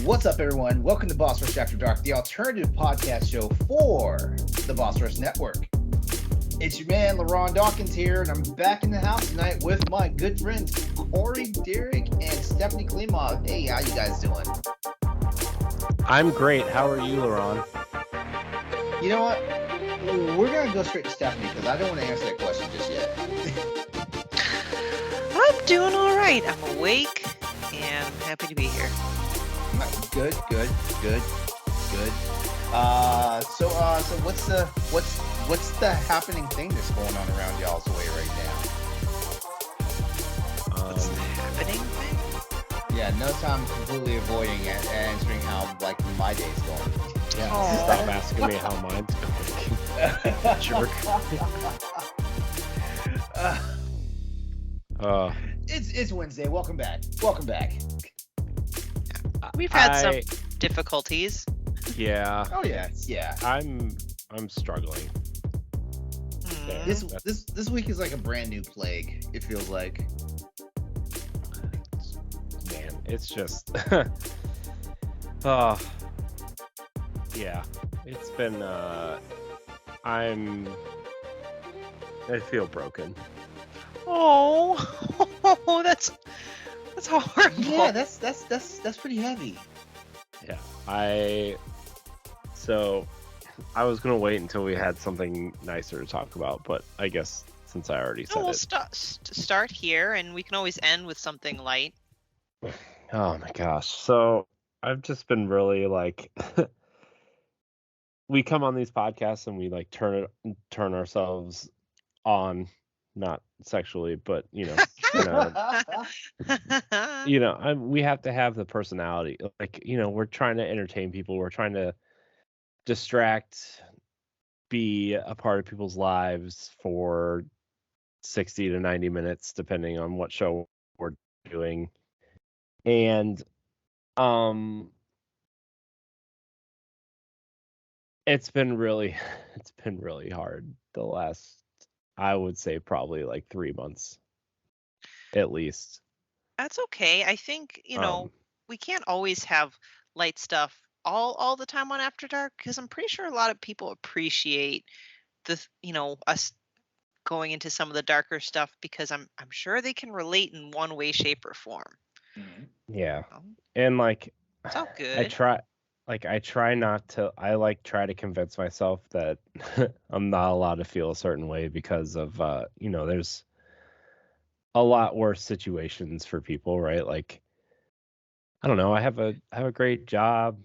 What's up, everyone? Welcome to Boss Rush After Dark, the alternative podcast show for the Boss Rush Network. It's your man, LaRon Dawkins here, and I'm back in the house tonight with my good friends, Corey, Derek, and Stephanie Klimov. Hey, how you guys doing? I'm great. How are you, LaRon? You know what? We're going to go straight to Stephanie because I don't want to answer that question just yet. I'm doing all right. I'm awake and happy to be here. Good. So what's the happening thing that's going on around y'all's way right now? What's the happening thing? Yeah, notice I'm completely avoiding answering how my day's going. Yeah, Aww. stop asking me how mine's going. Jerk. It's Wednesday. Welcome back. We've had some difficulties. Yeah. Oh yeah. I'm struggling. Hmm. This week is like a brand new plague. It feels like. Man, it's just. Yeah. It's been. I feel broken. Oh, that's horrible. Yeah, that's pretty heavy. Yeah. I was gonna wait until we had something nicer to talk about, but I guess since I already said No, we'll it. start here, and we can always end with something light. Oh my gosh. So I've just been really we come on these podcasts and we turn ourselves on, not sexually, but we have to have the personality. We're trying to entertain people. We're trying to distract, be a part of people's lives for 60 to 90 minutes, depending on what show we're doing. And it's been really hard the last, I would say, probably 3 months at least. That's okay. I think, we can't always have light stuff all the time on After Dark, because I'm pretty sure a lot of people appreciate us going into some of the darker stuff, because I'm sure they can relate in one way, shape, or form. Mhm. Yeah. Oh, And it's all good. I try to convince myself that I'm not allowed to feel a certain way because of there's a lot worse situations for people, right? I don't know, I have a great job,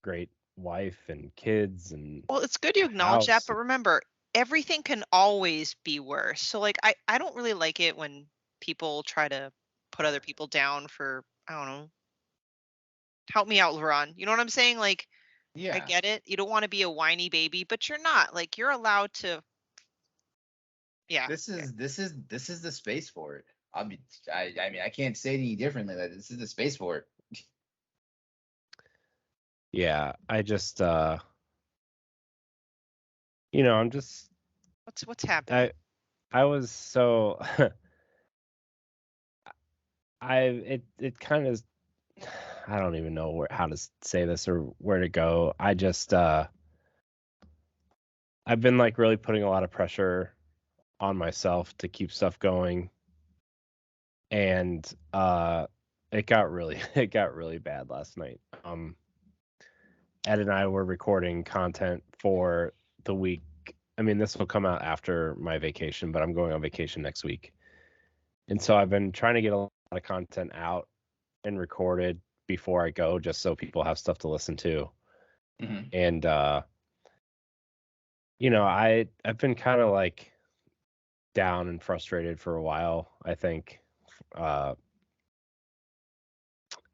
great wife and kids, and Well, it's good you acknowledge that, house. but remember, everything can always be worse. So I don't really like it when people try to put other people down for, I don't know. Help me out, Laron. You know what I'm saying? I Yeah. get it. You don't want to be a whiny baby, but you're not. You're allowed to. Yeah. This is the space for it. I mean, I can't say it any differently. That this is the space for it. Yeah, I just I'm just What's happening? I was so it kind of, I don't even know how to say this or where to go. I just I've been really putting a lot of pressure on myself to keep stuff going, and it got really bad last night. Ed and I were recording content for the week. I mean, this will come out after my vacation, but I'm going on vacation next week. And so I've been trying to get a lot of content out and recorded before I go, just so people have stuff to listen to. Mhm. And I've been kind of down and frustrated for a while, I think.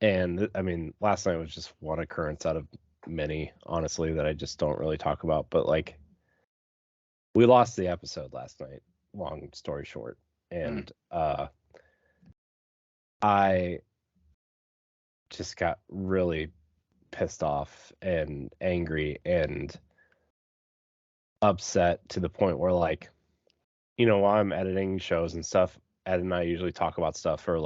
And I mean, last night was just one occurrence out of many, honestly, that I just don't really talk about. But we lost the episode last night, long story short. And I just got really pissed off and angry and upset to the point where while I'm editing shows and stuff, Ed and I usually talk about stuff for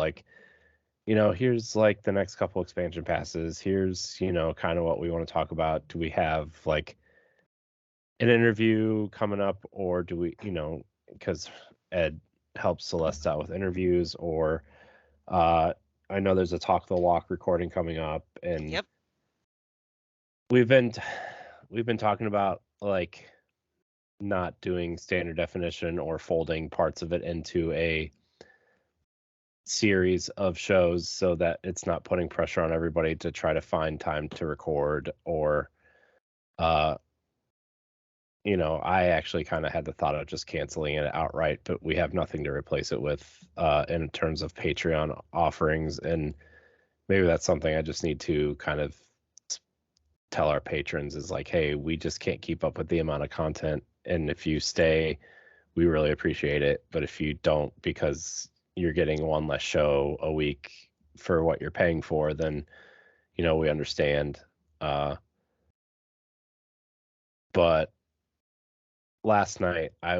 here's like the next couple expansion passes. Here's, kind of what we want to talk about. Do we have like an interview coming up, or do we, because Ed helps Celeste out with interviews, or I know there's a Talk the Walk recording coming up, and Yep. we've been talking about like not doing standard definition or folding parts of it into a series of shows so that it's not putting pressure on everybody to try to find time to record, or I actually kind of had the thought of just canceling it outright, but we have nothing to replace it with in terms of Patreon offerings, and maybe that's something I just need to kind of tell our patrons is like, hey, we just can't keep up with the amount of content, and if you stay, we really appreciate it, but if you don't, because you're getting one less show a week for what you're paying for, then we understand. But last night I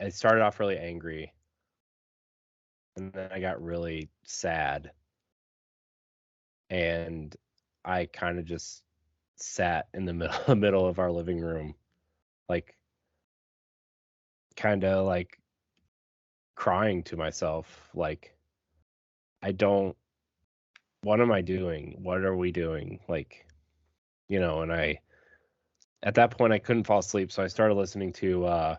started off really angry, and then I got really sad, and I kind of just sat in the middle of our living room, like kind of like crying to myself, like, what am I doing? What are we doing? Like, and at that point I couldn't fall asleep, so I started listening to a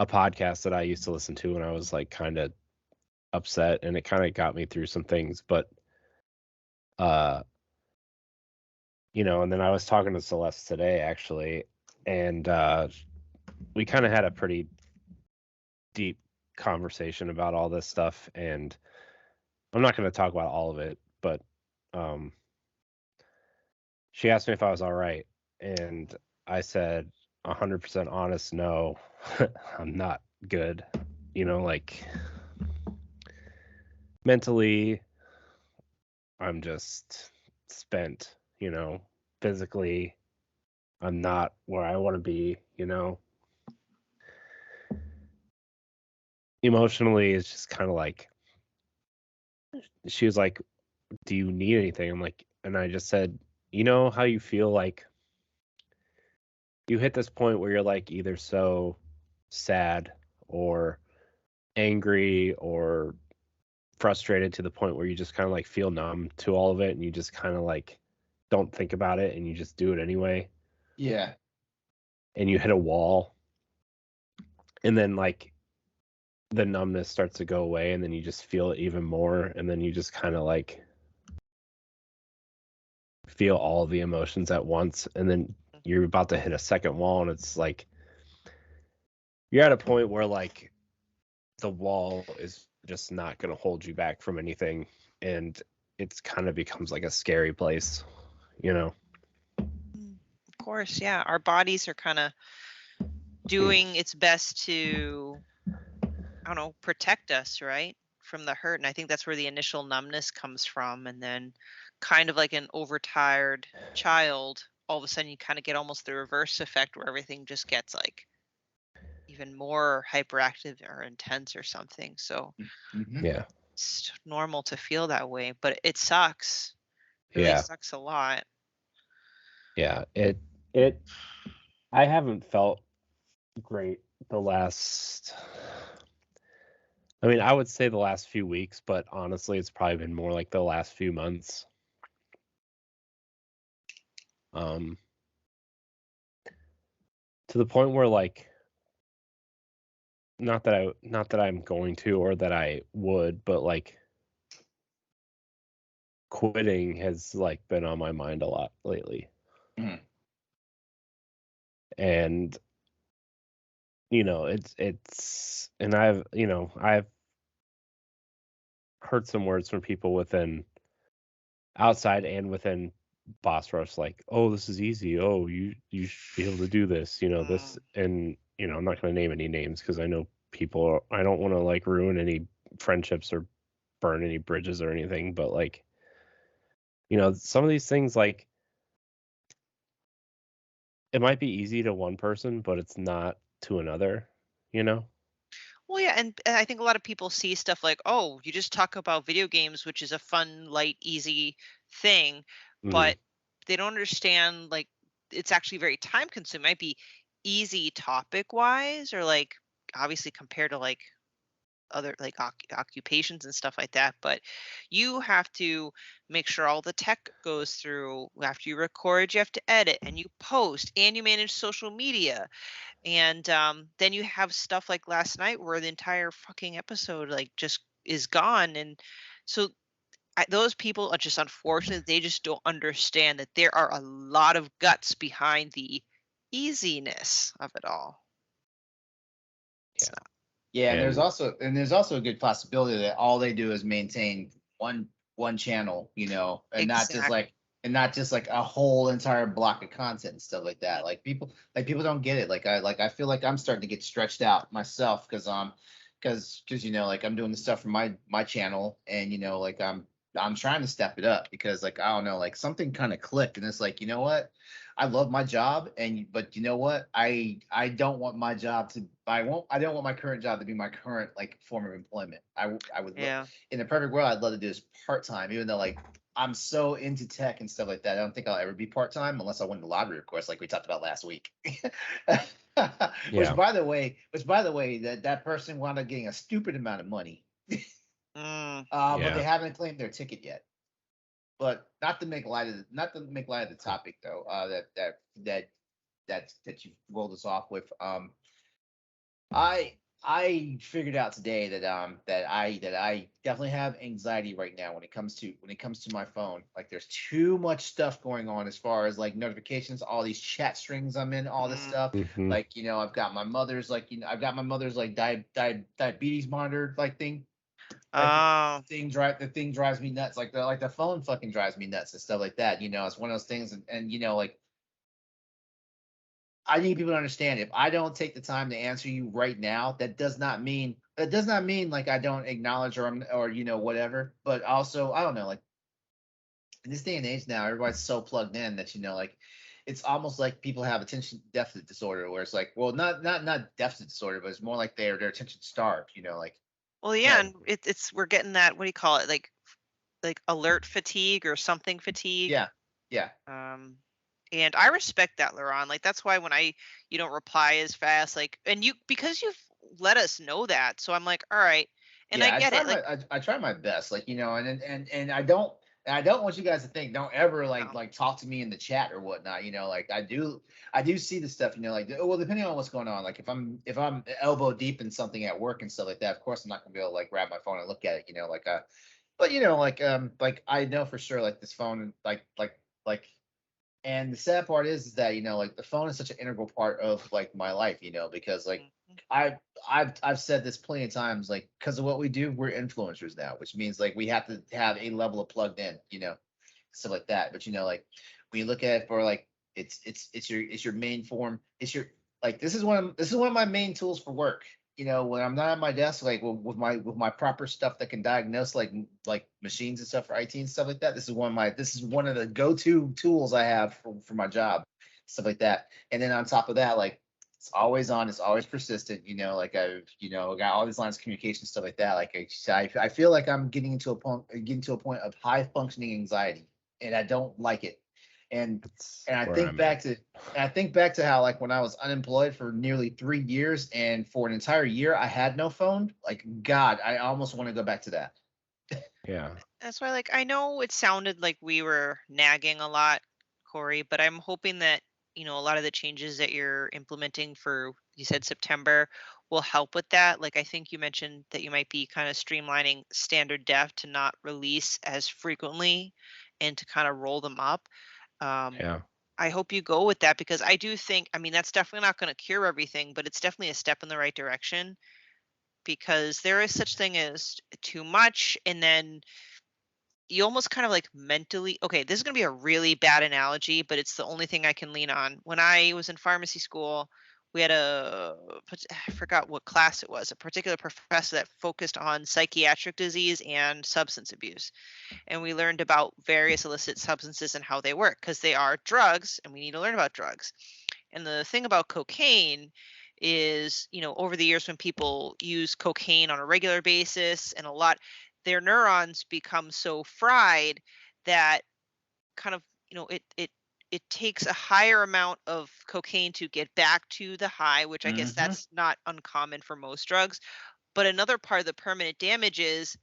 podcast that I used to listen to when I was like kind of upset, and it kind of got me through some things. But and then I was talking to Celeste today actually, and we kind of had a pretty deep conversation about all this stuff, and I'm not going to talk about all of it, but she asked me if I was all right, and I said 100% honest, no. I'm not good, like mentally I'm just spent, physically I'm not where I want to be, emotionally it's just kind of like, she was like, do you need anything? I'm like, and I just said, how you feel like you hit this point where you're like either so sad or angry or frustrated to the point where you just kind of like feel numb to all of it, and you just kind of like don't think about it and you just do it anyway. Yeah. And you hit a wall, and then like the numbness starts to go away, and then you just feel it even more, and then you just kind of like feel all the emotions at once, and then you're about to hit a second wall, and it's like you're at a point where like the wall is just not going to hold you back from anything, and it's kind of becomes like a scary place, Of course, yeah. Our bodies are kind of doing its best to, I don't know, protect us, right, from the hurt. And I think that's where the initial numbness comes from. And then kind of like an overtired child, all of a sudden you kind of get almost the reverse effect where everything just gets like even more hyperactive or intense or something. So Yeah. it's normal to feel that way, but it sucks. It really sucks a lot. Yeah. It I haven't felt great the last, I mean, I would say the last few weeks, but honestly, it's probably been more like the last few months. To the point where like, not that I'm going to, or that I would, but like quitting has like been on my mind a lot lately. And it's and I've heard some words from people within outside and within Boss Rush, like, oh, this is easy, oh, you should be able to do this, this, and I'm not going to name any names because I know people I don't want to like ruin any friendships or burn any bridges or anything, but like, some of these things, like, it might be easy to one person, but it's not to another, Well, yeah, and I think a lot of people see stuff like, oh, you just talk about video games, which is a fun, light, easy thing, Mm, but they don't understand like it's actually very time consuming. Might be easy topic wise, or like obviously compared to like other like occupations and stuff like that, but you have to make sure all the tech goes through. After you record, you have to edit and you post and you manage social media, and then you have stuff like last night where the entire fucking episode like just is gone. And so those people are just unfortunate. They just don't understand that there are a lot of guts behind the easiness of it all. It's yeah. not. Yeah, and And there's also a good possibility that all they do is maintain one channel, Exactly. and not just like a whole entire block of content and stuff like that. Like people don't get it. I feel like I'm starting to get stretched out myself because like I'm doing the stuff for my channel, and like I'm trying to step it up because like I don't know, like something kind of clicked, and it's like, you know what? I love my job, but you know what? I don't want my job to I don't want my current job to be my current like form of employment. I would Yeah. in the perfect world I'd love to do this part time, even though like I'm so into tech and stuff like that. I don't think I'll ever be part time unless I win the lottery, of course, like we talked about last week. yeah, Which by the way, that person wound up getting a stupid amount of money, Mm. but they yeah, haven't claimed their ticket yet. But not to make light of the topic though, that you rolled us off with. I I figured out today that I definitely have anxiety right now when it comes to my phone. Like there's too much stuff going on as far as like notifications, all these chat strings I'm in, all this Mm. stuff. hmm, Like I've got my mother's like diabetes monitor like thing. Like Oh. the thing drives me nuts. Like the phone fucking drives me nuts and stuff like that. It's one of those things, and like I need people to understand, if I don't take the time to answer you right now, that does not mean like I don't acknowledge or whatever. But also I don't know, like in this day and age now, everybody's so plugged in that like it's almost like people have attention deficit disorder, where it's like, well, not deficit disorder, but it's more like they're attention starved. Like Well, yeah, yeah, and it's we're getting that, what do you call it? Like alert fatigue or something fatigue. yeah, yeah, Um, and I respect that, Laurent. Like that's why when you don't reply as fast, like, and you because you've let us know that, so I'm like, all right, and I yeah. get it. Like, I try my best, like and I don't want you guys to think, don't ever no, like talk to me in the chat or whatnot. Like I do see the stuff. Like, well, depending on what's going on. Like if I'm elbow deep in something at work and stuff like that, of course I'm not gonna be able to like grab my phone and look at it. But like I know for sure like this phone like and the sad part is that like the phone is such an integral part of like my life, because like mhm, I I've said this plenty of times, like because of what we do, we're influencers now, which means like we have to have a level of plugged in, stuff like that. But like when you look at it for like it's your main form, it's your like this is one of my main tools for work. When I'm not at my desk, like with my proper stuff that can diagnose like machines and stuff for IT and stuff like that. This is one of the go-to tools I have for my job, stuff like that. And then on top of that, like it's always on, it's always persistent. Like I've got all these lines of communication, stuff like that. Like I feel like I'm getting to a point of high functioning anxiety, and I don't like it. And that's and where I'm at. I think back to how like when I was unemployed for nearly 3 years, and for an entire year I had no phone. Like God, I almost want to go back to that. Yeah, that's why. Like, I know it sounded like we were nagging a lot, Corey, but I'm hoping that a lot of the changes that you're implementing for, you said September, will help with that. Like, I think you mentioned that you might be kind of streamlining standard def to not release as frequently and to kind of roll them up. Um, yeah, I hope you go with that, because I do think, I mean, that's definitely not going to cure everything, but it's definitely a step in the right direction, because there is such thing as too much, and then you almost kind of like mentally, okay, this is going to be a really bad analogy, but it's the only thing I can lean on. When I was in pharmacy school, we had I forgot what class it was, a particular professor that focused on psychiatric disease and substance abuse. And we learned about various illicit substances and how they work, because they are drugs and we need to learn about drugs. And the thing about cocaine is, over the years when people use cocaine on a regular basis and their neurons become so fried that kind of, it takes a higher amount of cocaine to get back to the high, which I guess that's not uncommon for most drugs. But another part of the permanent damage is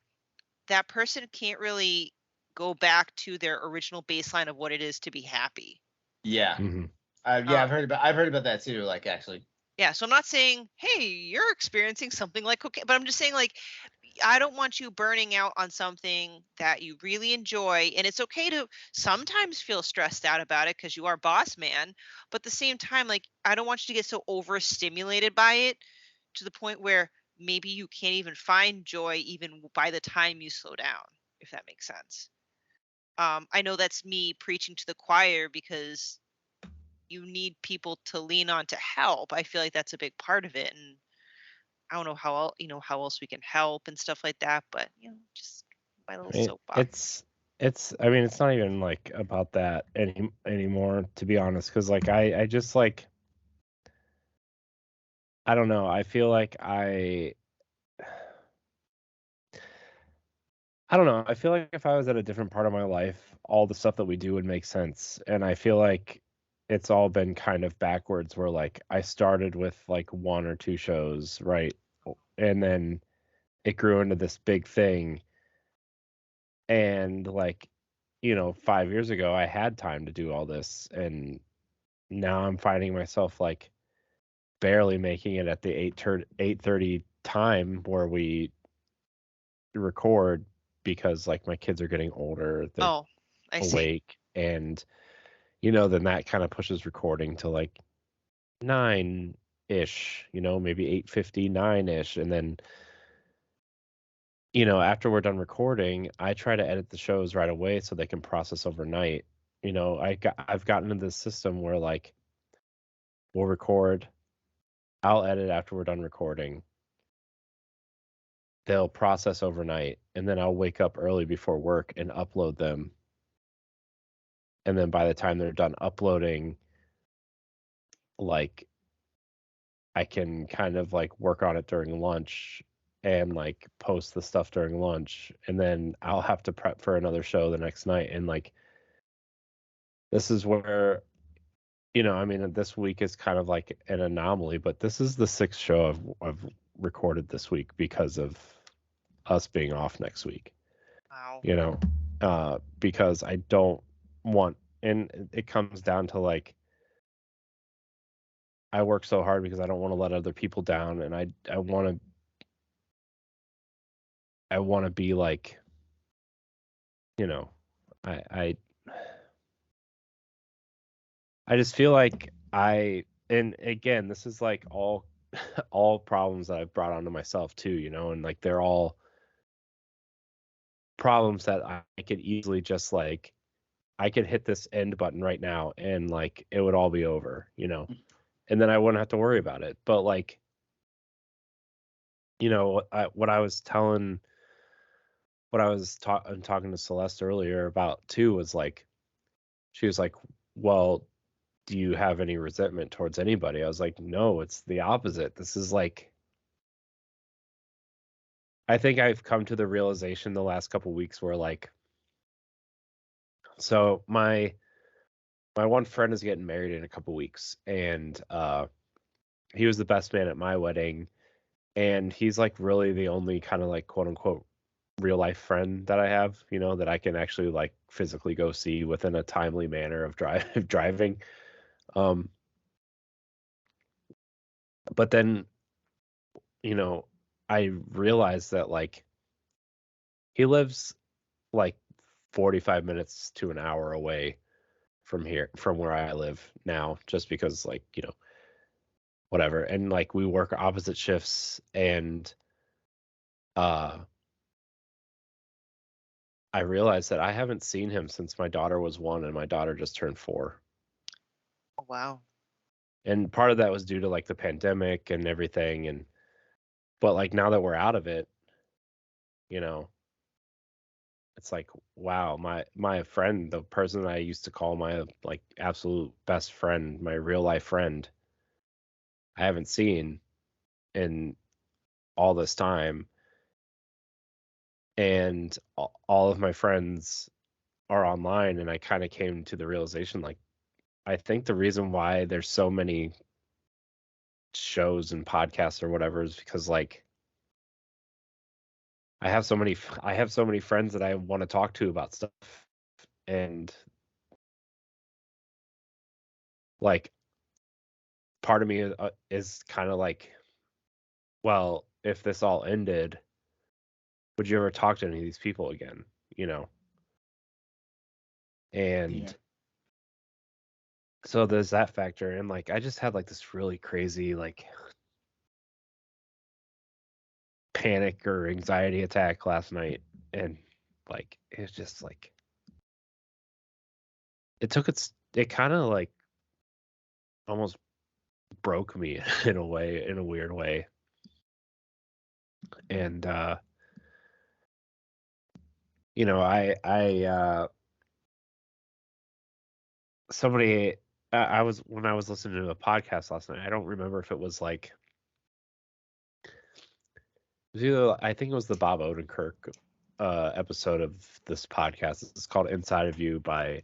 that person can't really go back to their original baseline of what it is to be happy. Yeah. I've heard about that too, like, actually. Yeah, so I'm not saying, hey, you're experiencing something like cocaine, but I'm just saying, like, I don't want you burning out on something that you really enjoy. And it's okay to sometimes feel stressed out about it because you are boss man. But at the same time, like, I don't want you to get so overstimulated by it to the point where maybe you can't even find joy even by the time you slow down, if that makes sense. I know that's me preaching to the choir because you need people to lean on to help. I feel like that's a big part of it. And I don't know how else we can help and stuff like that, but just my little soapbox. It's I mean, it's not even like about that anymore, to be honest, because like I just like, I don't know, I feel like I don't know, I feel like if I was at a different part of my life, all the stuff that we do would make sense. And I feel like it's all been kind of backwards, where like I started with like 1 or 2 shows, right? And then it grew into this big thing. And like, 5 years ago I had time to do all this, and now I'm finding myself like barely making it at the 8:30 time where we record, because like my kids are getting older, they're Oh, I see. awake, and then that kind of pushes recording to like 9-ish, maybe 8:59-ish, and then after we're done recording, I try to edit the shows right away so they can process overnight. I've gotten into this system where like we'll record, I'll edit after we're done recording. They'll process overnight, and then I'll wake up early before work and upload them. And then by the time they're done uploading, like I can kind of like work on it during lunch and like post the stuff during lunch, and then I'll have to prep for another show the next night. And like, this is where, I mean, this week is kind of like an anomaly, but this is the 6th show I've recorded this week because of us being off next week. Wow. Because I don't want, and it comes down to like, I work so hard because I don't want to let other people down, and I want to be like, I just feel like and again, this is like all problems that I've brought onto myself too, and like they're all problems that I could easily just like, I could hit this end button right now and like it would all be over, and then I wouldn't have to worry about it. But like, what I was talking to Celeste earlier about too was like, she was like, well, do you have any resentment towards anybody? I was like, no, it's the opposite. This is like, I think I've come to the realization the last couple weeks where like, so my one friend is getting married in a couple weeks, and he was the best man at my wedding, and he's like really the only kind of like quote unquote real life friend that I have, that I can actually like physically go see within a timely manner of driving. But then, I realized that like he lives like 45 minutes to an hour away from where I live now, just because like, whatever. And like we work opposite shifts, and I realized that I haven't seen him since my daughter was 1 and my daughter just turned 4. Oh, wow. And part of that was due to like the pandemic and everything, but like now that we're out of it, it's like, wow, my friend, the person I used to call my like absolute best friend, my real life friend, I haven't seen in all this time. And all of my friends are online, and I kind of came to the realization, like, I think the reason why there's so many shows and podcasts or whatever is because, like, I have so many friends that I want to talk to about stuff, and like part of me is kind of like, well, if this all ended, would you ever talk to any of these people again, and so there's that factor. And like I just had like this really crazy like panic or anxiety attack last night, and like it's just like it kind of like almost broke me in a weird way. And I was when I was listening to a podcast last night, I don't remember if it was like I think it was the Bob Odenkirk episode of this podcast. It's called Inside of You by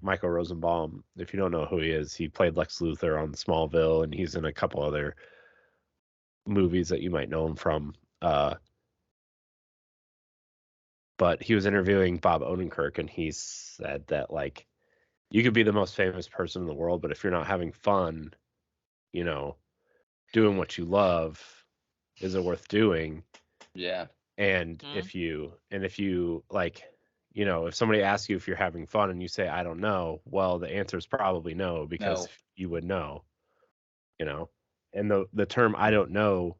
Michael Rosenbaum. If you don't know who he is, he played Lex Luthor on Smallville, and he's in a couple other movies that you might know him from. But he was interviewing Bob Odenkirk, and he said that like you could be the most famous person in the world, but if you're not having fun, doing what you love, is it worth doing? Yeah. And if you like, if somebody asks you if you're having fun and you say, I don't know, well, the answer is probably no, because you would know, and the term I don't know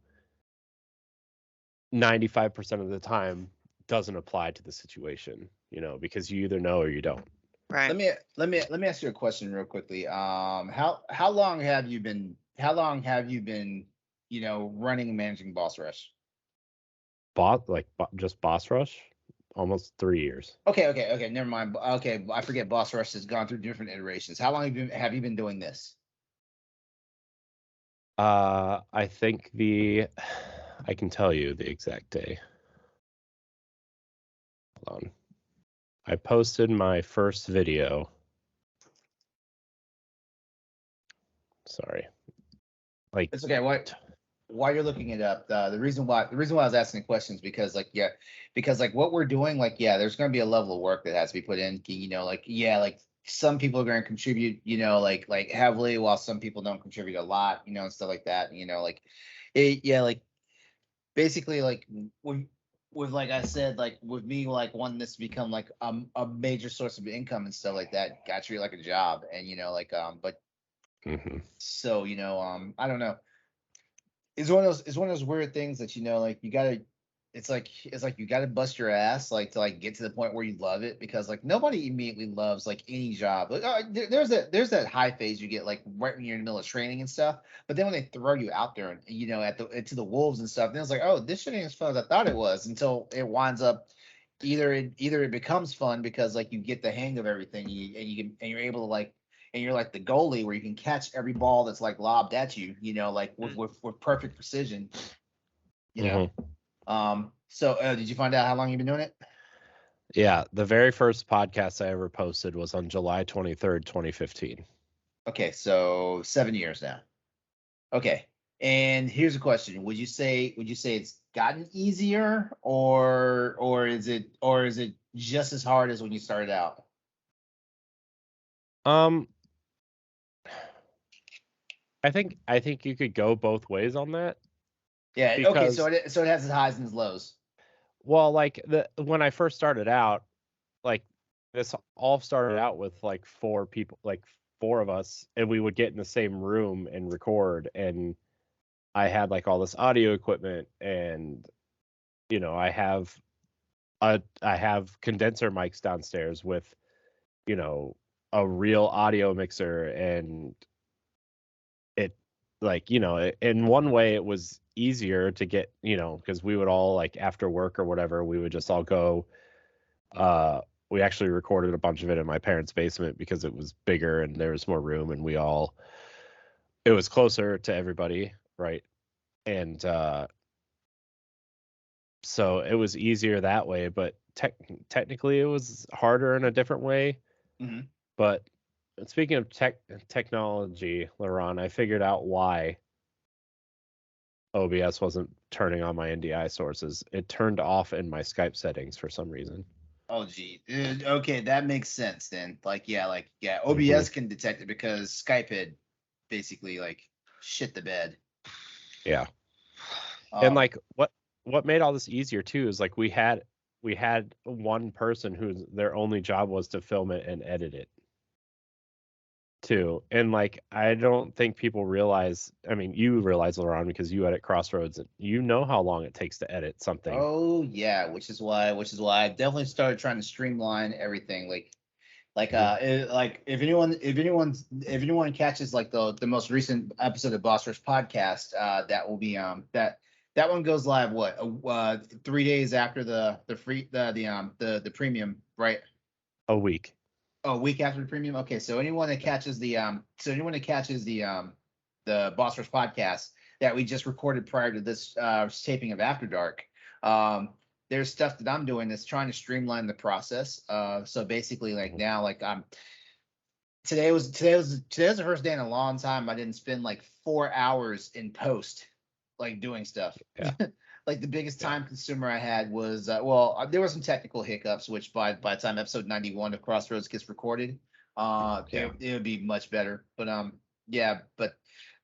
95% of the time doesn't apply to the situation, because you either know or you don't. Right. Let me ask you a question real quickly. How long have you been running and managing Boss Rush? Just Boss Rush? Almost 3 years. Okay, never mind. Okay, I forget Boss Rush has gone through different iterations. How long have you been doing this? I think I can tell you the exact day. Hold on. I posted my first video. Sorry. Like, it's okay. While you're looking it up, the reason why I was asking the question is because what we're doing, there's going to be a level of work that has to be put in. Some people are going to contribute, like heavily, while some people don't contribute a lot, and stuff like that. Basically, like with like I said, like with me, like wanting this to become like a major source of income and stuff like that, got treated like a job, and but so I don't know. It's one of those weird things that like you gotta. It's like you gotta bust your ass like to like get to the point where you love it, because like nobody immediately loves like any job. Like, there's that high phase you get like right when you're in the middle of training and stuff. But then when they throw you out there and to the wolves and stuff, then it's like, oh, this shit ain't as fun as I thought it was, until it winds up either it becomes fun because like you get the hang of everything, and you're able to like. And you're like the goalie where you can catch every ball that's like lobbed at you, like with perfect precision, So did you find out how long you've been doing it? Yeah, the very first podcast I ever posted was on July 23rd, 2015. Okay, so 7 years now. Okay, and here's a question: Would you say it's gotten easier, or is it just as hard as when you started out? I think you could go both ways on that. Yeah. Okay. So it has its highs and its lows. Well, like when I first started out, like this all started out with like 4 people, like 4 of us, and we would get in the same room and record. And I had like all this audio equipment, and I have condenser mics downstairs with a real audio mixer, and it like in one way it was easier to get, because we would all like after work or whatever, we would just all go. We actually recorded a bunch of it in my parents' basement because it was bigger and there was more room, and we all it was closer to everybody, right? And so it was easier that way, but technically it was harder in a different way. Mm-hmm. But speaking of technology, Laron, I figured out why OBS wasn't turning on my NDI sources. It turned off in my Skype settings for some reason. Oh, gee. Okay, that makes sense then. OBS can detect it because Skype had basically like shit the bed. Yeah. And like what made all this easier too is like we had one person whose their only job was to film it and edit it too. And like I don't think people realize, I mean you realize, Laron, because you edit Crossroads, and you know how long it takes to edit something. Oh yeah, which is why I definitely started trying to streamline everything. If anyone catches like the most recent episode of Boss Rush podcast, that will be that one goes live 3 days after the premium, right? A week. Oh, a week after the premium. Okay, so anyone that catches the Boss Rush podcast that we just recorded prior to this taping of After Dark, there's stuff that I'm doing that's trying to streamline the process. So basically, like now, like today was the first day in a long time I didn't spend like 4 hours in post, like doing stuff. Yeah. Like the biggest time consumer I had was there were some technical hiccups, which by the time episode 91 of Crossroads gets recorded, it would be much better. But but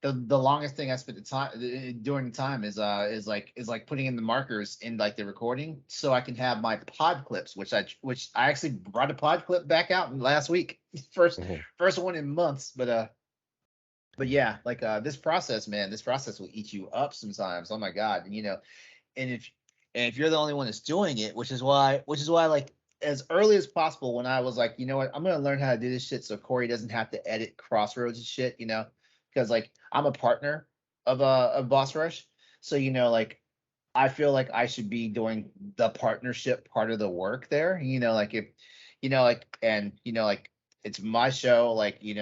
the longest thing I spent the time during the time is putting in the markers in like the recording so I can have my pod clips, which I actually brought a pod clip back out last week, first one in months. But yeah, like this process will eat you up sometimes. Oh my God. And if you're the only one that's doing it, which is why like as early as possible when I was like, you know what, I'm gonna learn how to do this shit so Corey doesn't have to edit Crossroads and shit, because like I'm a partner of Boss Rush, so like I feel like I should be doing the partnership part of the work there. It's my show, like you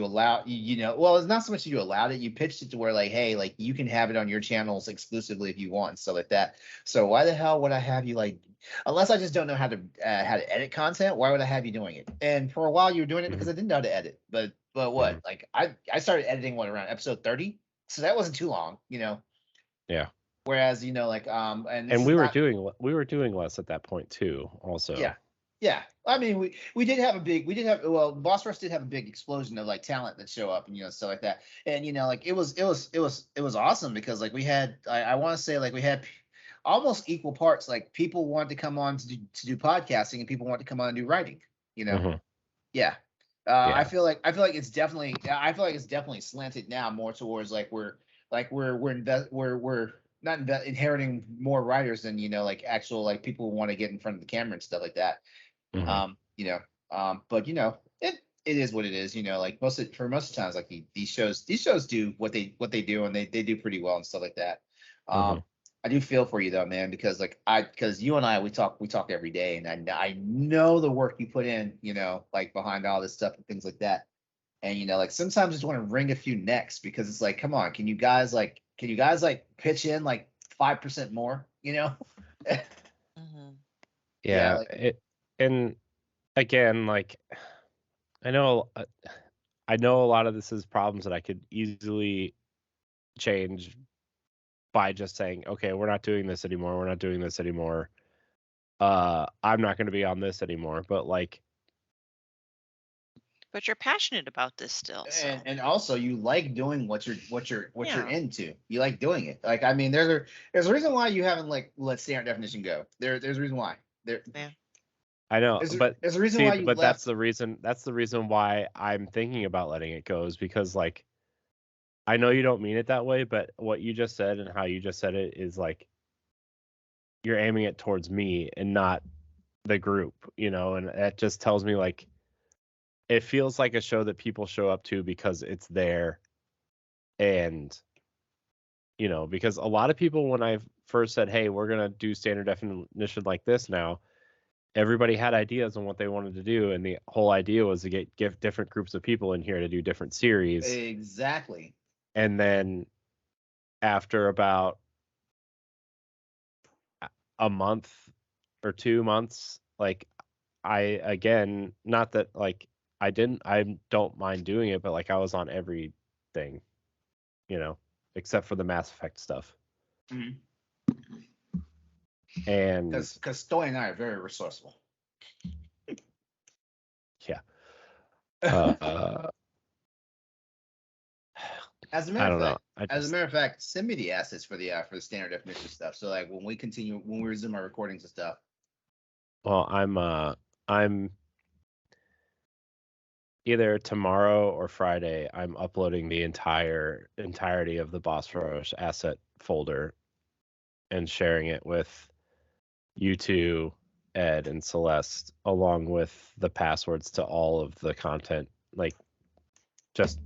allow well, it's not so much you allowed it, you pitched it to where like, hey, like you can have it on your channels exclusively if you want and stuff like that. So why the hell would I have you, like, unless I just don't know how to edit content, why would I have you doing it? And for a while you were doing it because I didn't know how to edit, but what, like I started editing around episode 30, so that wasn't too long. Yeah. Whereas and we were doing less at that point too also. Yeah, I mean, we did have Boss Rush did have a big explosion of like talent that show up and stuff like that, and like it was awesome because like we had, I want to say, like we had almost equal parts, like people wanted to come on to do podcasting and people wanted to come on and do writing. Yeah. I feel like it's definitely slanted now more towards like we're not inheriting more writers than like actual like people who want to get in front of the camera and stuff like that. But it is what it is. Like most of the times, like these shows do what they do, and they do pretty well and stuff like that. I do feel for you though, man, because you and I we talk every day, and I know the work you put in, like behind all this stuff and things like that. And like sometimes I just want to wring a few necks because it's like, come on, can you guys pitch in like 5% more? Yeah. And again, like I know a lot of this is problems that I could easily change by just saying, okay, we're not doing this anymore. We're not doing this anymore. I'm not going to be on this anymore. But you're passionate about this still. So. And also you like doing what you're into. You like doing it. Like, I mean, there's a reason why you haven't like let Standard Definition go. There's a reason why. I know, there's a reason why you left. That's the reason why I'm thinking about letting it go, is because like I know you don't mean it that way, but what you just said and how you just said it is like you're aiming it towards me and not the group, and that just tells me like it feels like a show that people show up to because it's there. And because a lot of people, when I first said, hey, we're gonna do Standard Definition like this now, everybody had ideas on what they wanted to do, and the whole idea was to give different groups of people in here to do different series. Exactly. And then after about a month or 2 months, like I again, not that like I don't mind doing it, but like I was on everything, except for the Mass Effect stuff. Mm-hmm. And because Stoy and I are very resourceful. Yeah. As a matter of fact, send me the assets for the standard definition stuff. So like when we resume our recordings and stuff. Well, I'm either tomorrow or Friday. I'm uploading the entirety of the Boss Rush asset folder and sharing it with you two, Ed and Celeste, along with the passwords to all of the content, like just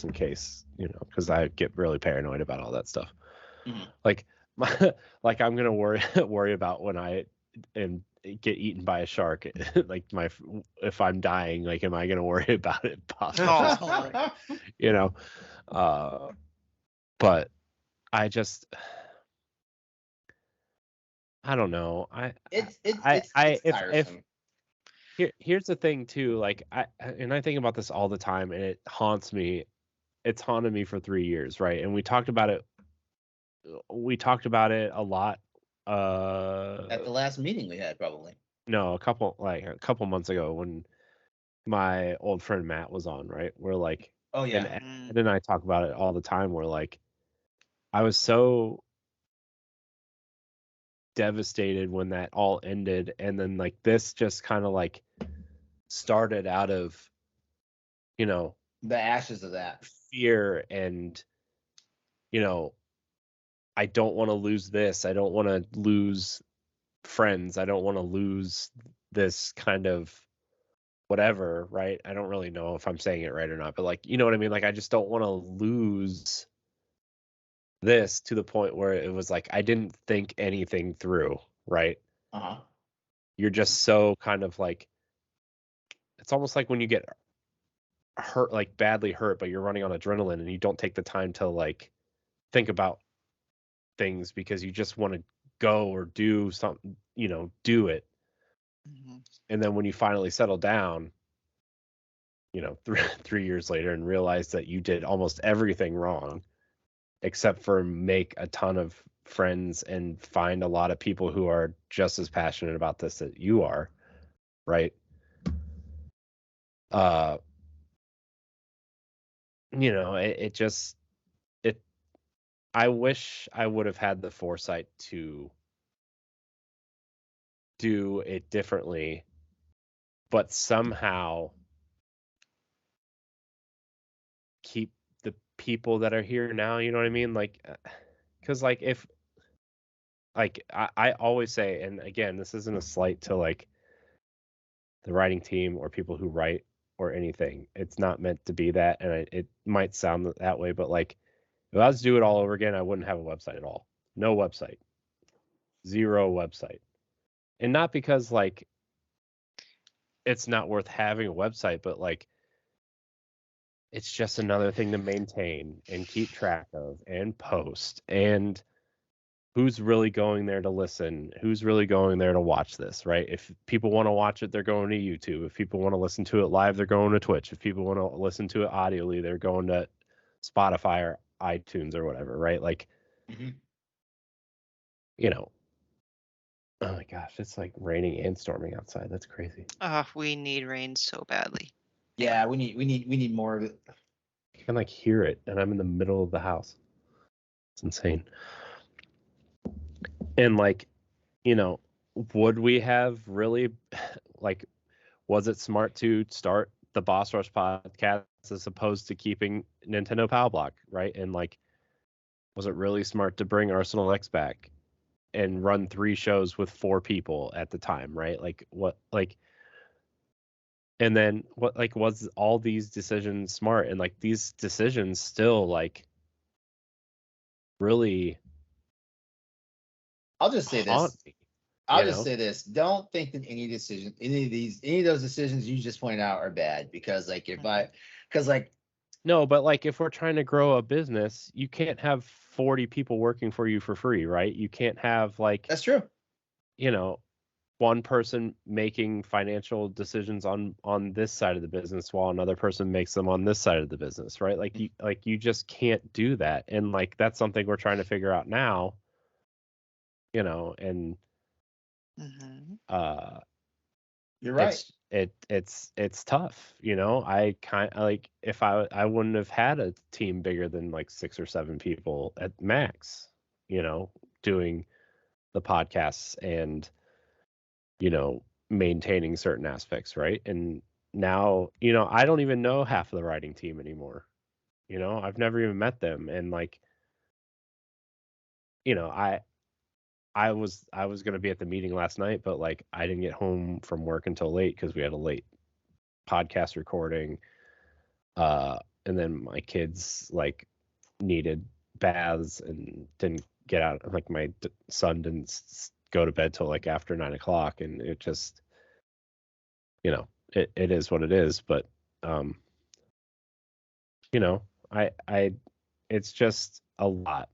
in case, because I get really paranoid about all that stuff. Mm-hmm. Like I'm gonna worry about when I get eaten by a shark. Like if I'm dying, like am I gonna worry about it? Possibly. But I just I don't know. It's tiresome. Here's the thing too. Like I think about this all the time, and it haunts me. It's haunted me for 3 years, right? And we talked about it a lot. At the last meeting we had, probably. No, a couple months ago when my old friend Matt was on, right? We're like, oh yeah, and then I talk about it all the time. We're like, I was so devastated when that all ended, and then like this just kind of like started out of, the ashes of that fear and, I don't want to lose this. I don't want to lose friends. I don't want to lose this kind of whatever, right? I don't really know if I'm saying it right or not, but like, you know what I mean? Like, I just don't want to lose this to the point where it was like, I didn't think anything through, right? Uh-huh. You're just so kind of like, it's almost like when you get hurt, like badly hurt, but you're running on adrenaline and you don't take the time to like think about things because you just want to go or do something, do it. Mm-hmm. And then when you finally settle down, 3 years later and realize that you did almost everything wrong except for make a ton of friends and find a lot of people who are just as passionate about this that you are, right? I wish I would have had the foresight to do it differently, but somehow keep the people that are here now, you know what I mean? Like, because like if like I always say, and again, this isn't a slight to like the writing team or people who write or anything. It's not meant to be that, and it might sound that way, but like if I was to do it all over again, I wouldn't have a website at all. No website. Zero website. And not because like it's not worth having a website, but like it's just another thing to maintain and keep track of and post, and who's really going there to listen, who's really going there to watch this, right? If people want to watch it, they're going to YouTube. If people want to listen to it live, they're going to Twitch. If people want to listen to it audioly, they're going to Spotify or iTunes or whatever, right? Like, oh my gosh, it's like raining and storming outside. That's crazy. We need rain so badly. Yeah, we need more of it. I can like hear it, and I'm in the middle of the house. It's insane. And like, would we have really like, was it smart to start the Boss Rush podcast as opposed to keeping Nintendo Power Block, right? And like, was it really smart to bring Arsenal X back and run 3 shows with 4 people at the time, right? Like what, like, and then what, like, was all these decisions smart? And like these decisions still like really, I'll just say this. Don't think that any of those decisions you just pointed out are bad, because like No, but like if we're trying to grow a business, you can't have 40 people working for you for free, right? You can't have like, That's true. you know, one person making financial decisions on this side of the business while another person makes them on this side of the business, right? Like you just can't do that. And like that's something we're trying to figure out now, and You're right. it's tough, I like if I wouldn't have had a team bigger than like 6 or 7 people at max, doing the podcasts and maintaining certain aspects, right? And now, I don't even know half of the writing team anymore. I've never even met them. And like, I was going to be at the meeting last night, but like I didn't get home from work until late because we had a late podcast recording. And then my kids like needed baths and didn't get out. Like my son didn't go to bed till like after 9 o'clock, and it just, it is what it is. But I it's just a lot.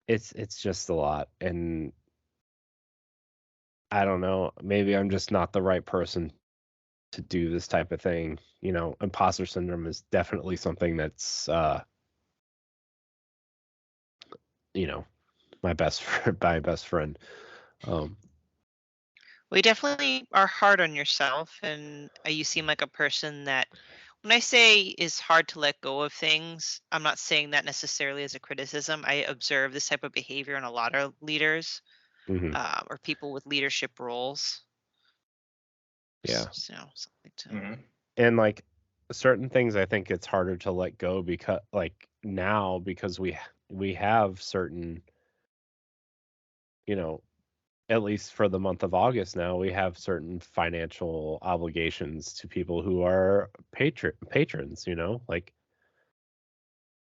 It's just a lot, and I don't know, maybe I'm just not the right person to do this type of thing. Imposter syndrome is definitely something that's my best friend. We definitely are hard on yourself, and you seem like a person that, when I say is hard to let go of things, I'm not saying that necessarily as a criticism. I observe this type of behavior in a lot of leaders, or people with leadership roles. Yeah. Something And like certain things, I think it's harder to let go because like now, because we have certain, at least for the month of August now, we have certain financial obligations to people who are patrons, like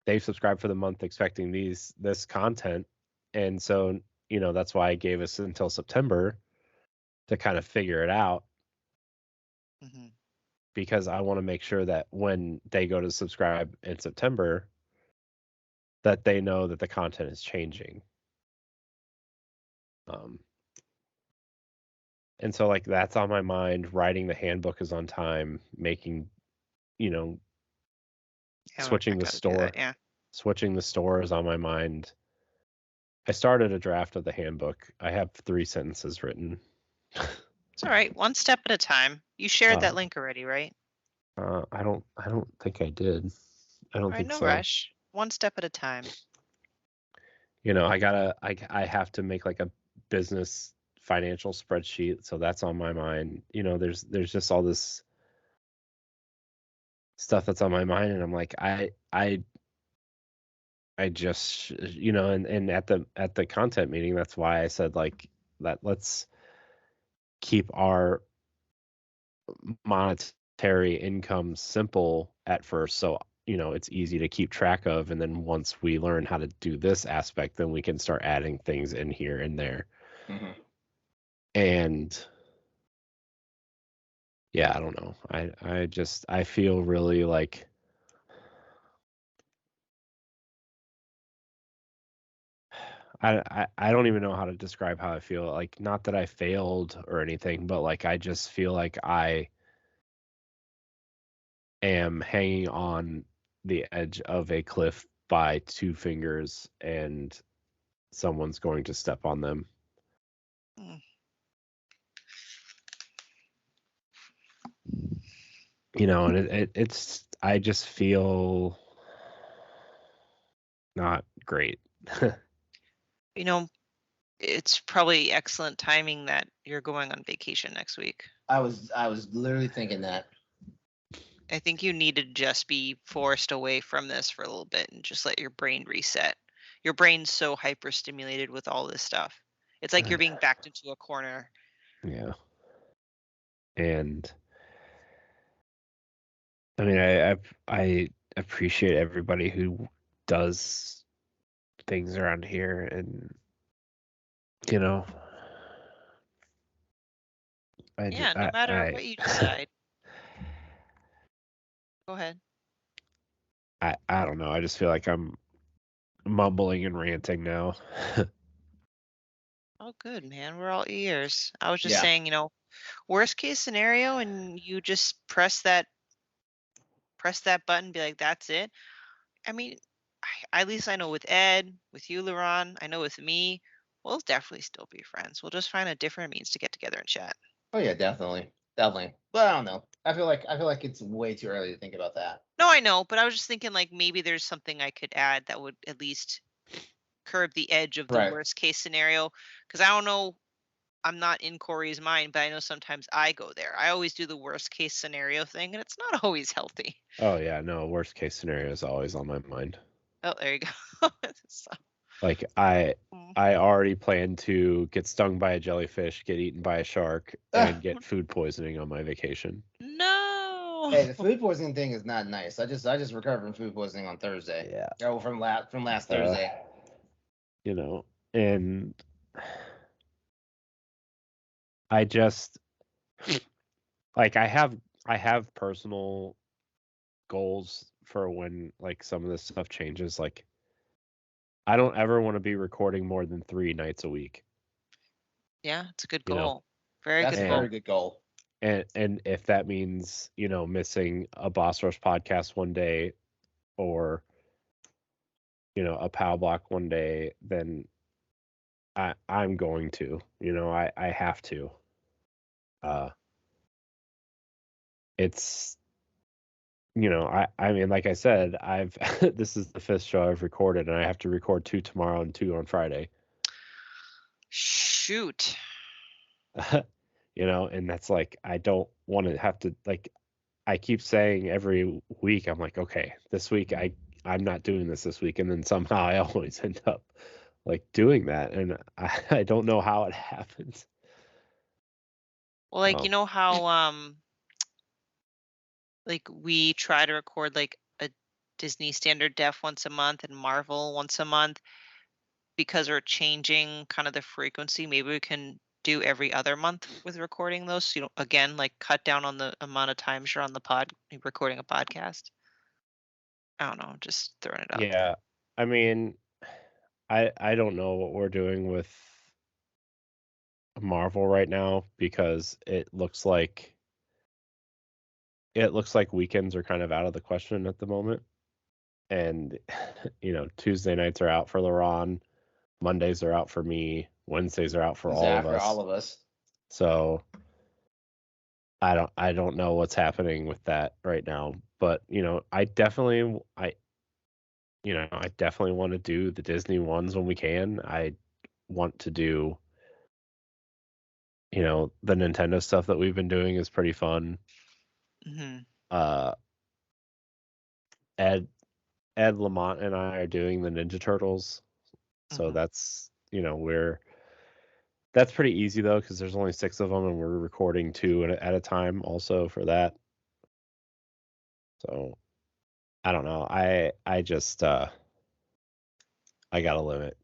they've subscribed for the month expecting this content. And so, that's why I gave us until September to kind of figure it out. Because I want to make sure that when they go to subscribe in September, that they know that the content is changing. And so like that's on my mind. Writing the handbook is on time. Making, switching the store. Switching the store is on my mind. I started a draft of the handbook. I have 3 sentences written. It's all right. One step at a time. You shared that link already, right? I don't think I did. I don't think no so. rush. One step at a time. I have to make like a business financial spreadsheet, so that's on my mind. There's just all this stuff that's on my mind, and I'm like, I just, and at the content meeting, that's why I said like that let's keep our monetary income simple at first, so it's easy to keep track of, and then once we learn how to do this aspect, then we can start adding things in here and there. And yeah, I don't know, I feel really like I don't even know how to describe how I feel. Like, not that I failed or anything, but like I just feel like I am hanging on the edge of a cliff by 2 fingers, and someone's going to step on them. And it's I just feel not great. It's probably excellent timing that you're going on vacation next week. I was literally thinking that. I think you need to just be forced away from this for a little bit and just let your brain reset. Your brain's so hyper-stimulated with all this stuff. It's like you're being backed into a corner. Yeah. And I mean, I appreciate everybody who does things around here, and no matter what you decide. Go ahead. I don't know. I just feel like I'm mumbling and ranting now. Oh, good, man. We're all ears. I was just Yeah. saying, worst case scenario, and you just press that button, be like, that's it. I mean, at least I know with Ed, with you, Laron, I know with me, we'll definitely still be friends. We'll just find a different means to get together and chat. Oh yeah, definitely. Definitely. But I don't know. I feel like it's way too early to think about that. No, I know, but I was just thinking like maybe there's something I could add that would at least curb the edge of the Right. worst case scenario. Because I don't know, I'm not in Corey's mind, but I know sometimes I go there. I always do the worst case scenario thing, and it's not always healthy. Oh yeah, no, worst case scenario is always on my mind. Oh, there you go. So, Like I mm. already plan to get stung by a jellyfish, get eaten by a shark, and get food poisoning on my vacation. No. Hey, the food poisoning thing is not nice. I just recovered from food poisoning on Thursday. Yeah. Oh, from last Thursday. And I just like I have personal goals for when like some of this stuff changes. Like I don't ever want to be recording more than 3 nights a week. Yeah, it's a good You know, goal. Very That's good a goal. very good goal. And if that means, missing a Boss Rush podcast one day or a POW block one day, then I'm going to. I have to. It's I mean, like I said, I've this is the 5th show I've recorded, and I have to record 2 tomorrow and 2 on Friday. Shoot. And that's like I don't want to have to like I keep saying every week I'm like, okay, this week I'm not doing this week, and then somehow I always end up like doing that, and I don't know how it happens. Well, like you know how like we try to record like a Disney standard def once a month and Marvel once a month because we're changing kind of the frequency. Maybe we can do every other month with recording those. So, again, like cut down on the amount of times you're on the recording a podcast. I don't know, just throwing it out there. Yeah, I mean, I don't know what we're doing with Marvel right now because it looks like weekends are kind of out of the question at the moment. And Tuesday nights are out for LaRon, Mondays are out for me, Wednesdays are out for all of us. So I don't know what's happening with that right now, but I definitely want to do the Disney ones when we can. I want to do the Nintendo stuff that we've been doing is pretty fun. Mm-hmm. Ed Lamont and I are doing the Ninja Turtles, so Mm-hmm. that's that's pretty easy though because there's only 6 of them and we're recording 2 at a time also for that. So I don't know. I just I gotta limit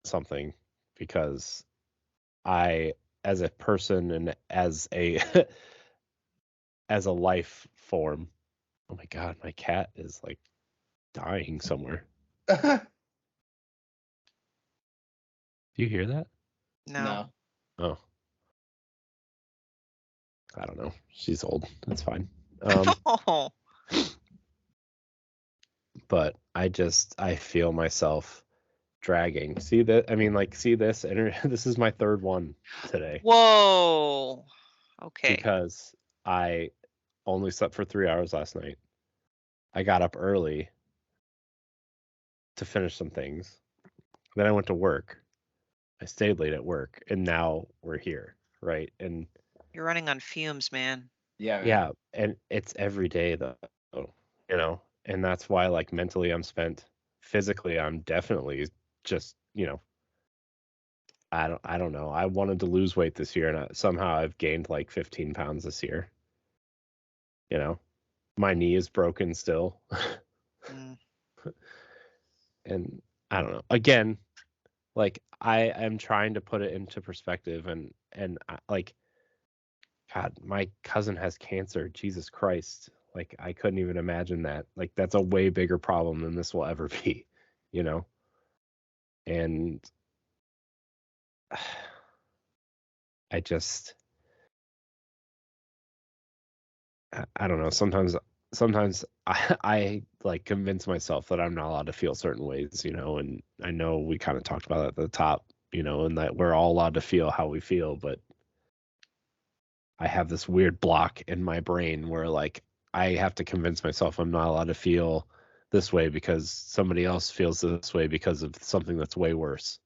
something because I, as a person and as a as a life form. Oh my god, my cat is like dying somewhere. Do you hear that? No. Oh. I don't know. She's old. That's fine. Oh. But I feel myself dragging. See that? I mean, like, see this? This is my 3rd one today. Whoa. Okay. Because I only slept for 3 hours last night. I got up early to finish some things. Then I went to work. I stayed late at work, and now we're here, right? And You're running on fumes, man. Yeah, man. yeah, and it's every day though, and that's why like mentally I'm spent. Physically, I'm definitely just, I don't know. I wanted to lose weight this year, and somehow I've gained like 15 pounds this year. My knee is broken still. Mm. And I don't know. Again, like I am trying to put it into perspective, and like, God, my cousin has cancer. Jesus Christ. Like, I couldn't even imagine that. Like, that's a way bigger problem than this will ever be, you know? And I just, I don't know. Sometimes I like convince myself that I'm not allowed to feel certain ways, you know, and I know we kind of talked about that at the top, you know, and that we're all allowed to feel how we feel, but I have this weird block in my brain where like I have to convince myself I'm not allowed to feel this way because somebody else feels this way because of something that's way worse.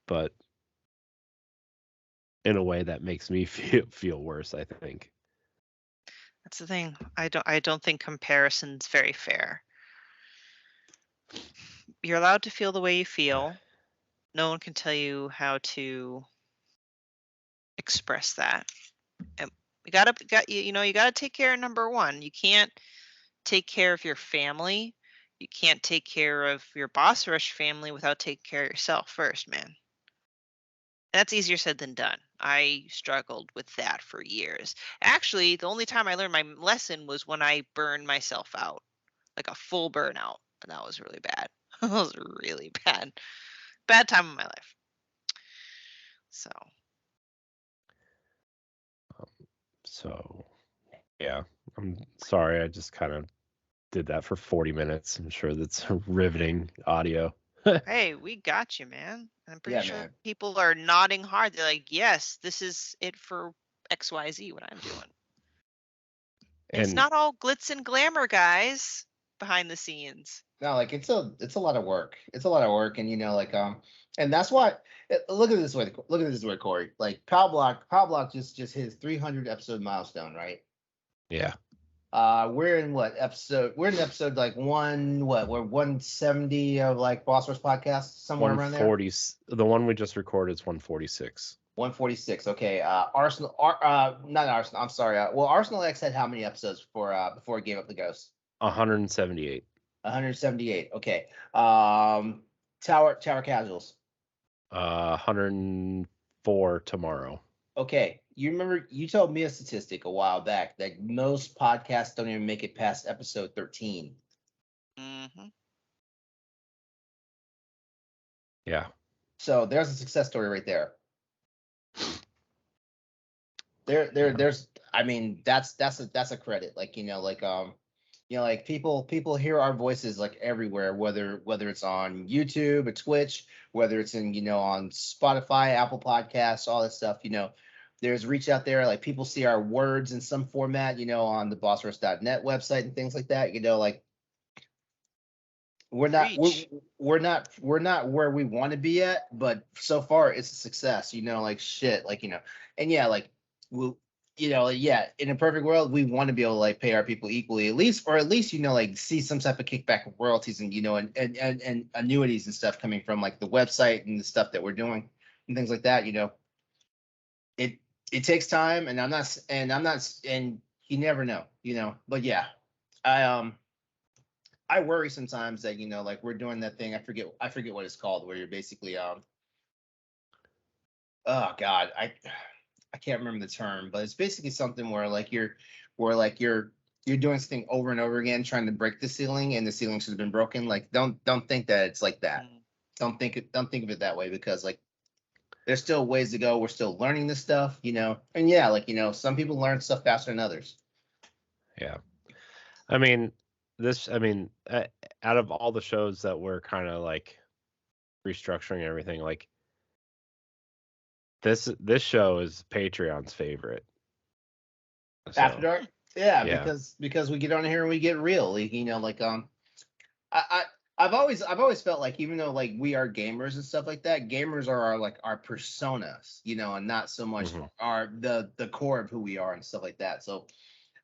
But in a way that makes me feel worse, I think. That's the thing. I don't think comparison's very fair. You're allowed to feel the way you feel. No one can tell you how to express that. And you gotta take care of number one. You can't take care of your family. You can't take care of your boss rush family without taking care of yourself first, man. That's easier said than done. I struggled with that for years. Actually, the only time I learned my lesson was when I burned myself out, like a full burnout. And that was really bad. That was really bad. Bad time of my life. So, So, yeah, I'm sorry. I just kind of did that for 40 minutes. I'm sure that's riveting audio. hey, we got you, man. I'm pretty Yeah, sure man. people are nodding hard. They're like, yes, this is it for XYZ, what I'm doing. It's And not all glitz and glamour, guys, behind the scenes. No, like it's a lot of work. It's a lot of work, and and that's why. Look at it this way. Look at it this way, Corey. Like Power Block just hit his 300 episode milestone, right? yeah, We're in what episode? We're in episode like we're 170 of like Boss Rush podcast, somewhere around there. 140. The one we just recorded is 146. 146. Okay. Arsenal. Not Arsenal. I'm sorry. Well, Arsenal X had how many episodes before it gave up the ghost? 178. 178. Okay. Tower Casuals. 104 tomorrow. Okay. You remember you told me a statistic a while back that most podcasts don't even make it past episode 13. Mm-hmm. Yeah. So there's a success story right there. There's I mean that's a credit. Like like people hear our voices like everywhere, whether it's on YouTube or Twitch, whether it's in on Spotify, Apple Podcasts, all this stuff. There's reach out there. Like people see our words in some format, on the bossrush.net website and things like that. Like we're not where we want to be at, but so far it's a success. Like shit, like and yeah, like we'll. Yeah, in a perfect world, we want to be able to like pay our people equally, at least like see some type of kickback of royalties and and annuities and stuff coming from like the website and the stuff that we're doing and things like that. It takes time, and and you never know, But yeah, I worry sometimes that like we're doing that thing. I forget what it's called, where you're basically oh God, I can't remember the term, but it's basically something where you're doing something over and over again, trying to break the ceiling, and the ceiling should have been broken. Like don't think that it's like that. Don't think of it that way, because like there's still ways to go. We're still learning this stuff, And yeah, like some people learn stuff faster than others. Yeah. I mean, out of all the shows that we're kind of like restructuring everything, like this show is Patreon's favorite. So, After Dark, yeah, yeah. because we get on here and we get real, like I've always felt like, even though like we are gamers and stuff like that, gamers are our personas, and not so much the core of who we are and stuff like that. So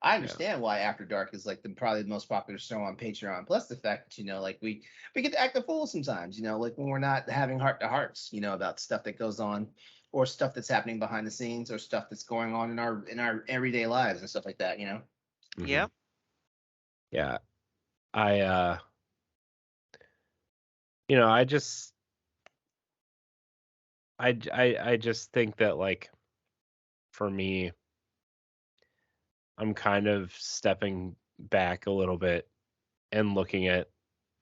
I understand why After Dark is like probably the most popular show on Patreon. Plus the fact that like we get to act a fool sometimes, like when we're not having heart to hearts, about stuff that goes on, or stuff that's happening behind the scenes, or stuff that's going on in our everyday lives and stuff like that. Yep. Yeah. I just I just think that, like, for me, I'm kind of stepping back a little bit and looking at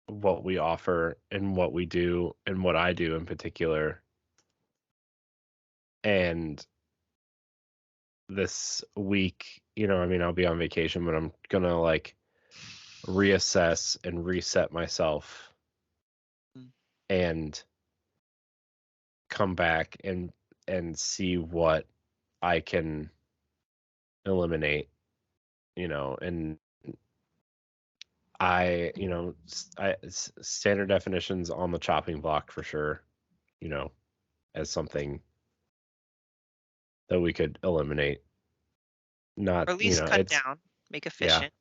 what we offer and what we do and what I do in particular. And this week, I mean, I'll be on vacation, but I'm gonna like reassess and reset myself and come back and see what I can eliminate, and standard definitions on the chopping block for sure, as something that we could eliminate. Not, or at least cut down, make efficient.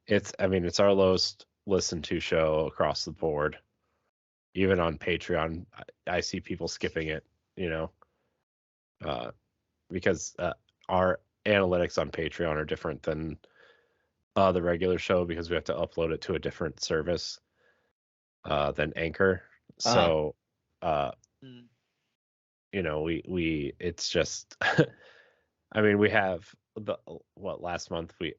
Yeah, it's our lowest listened to show across the board. Even on Patreon, I see people skipping it, because our analytics on Patreon are different than the regular show because we have to upload it to a different service than Anchor. So, we it's just, I mean, we have last month we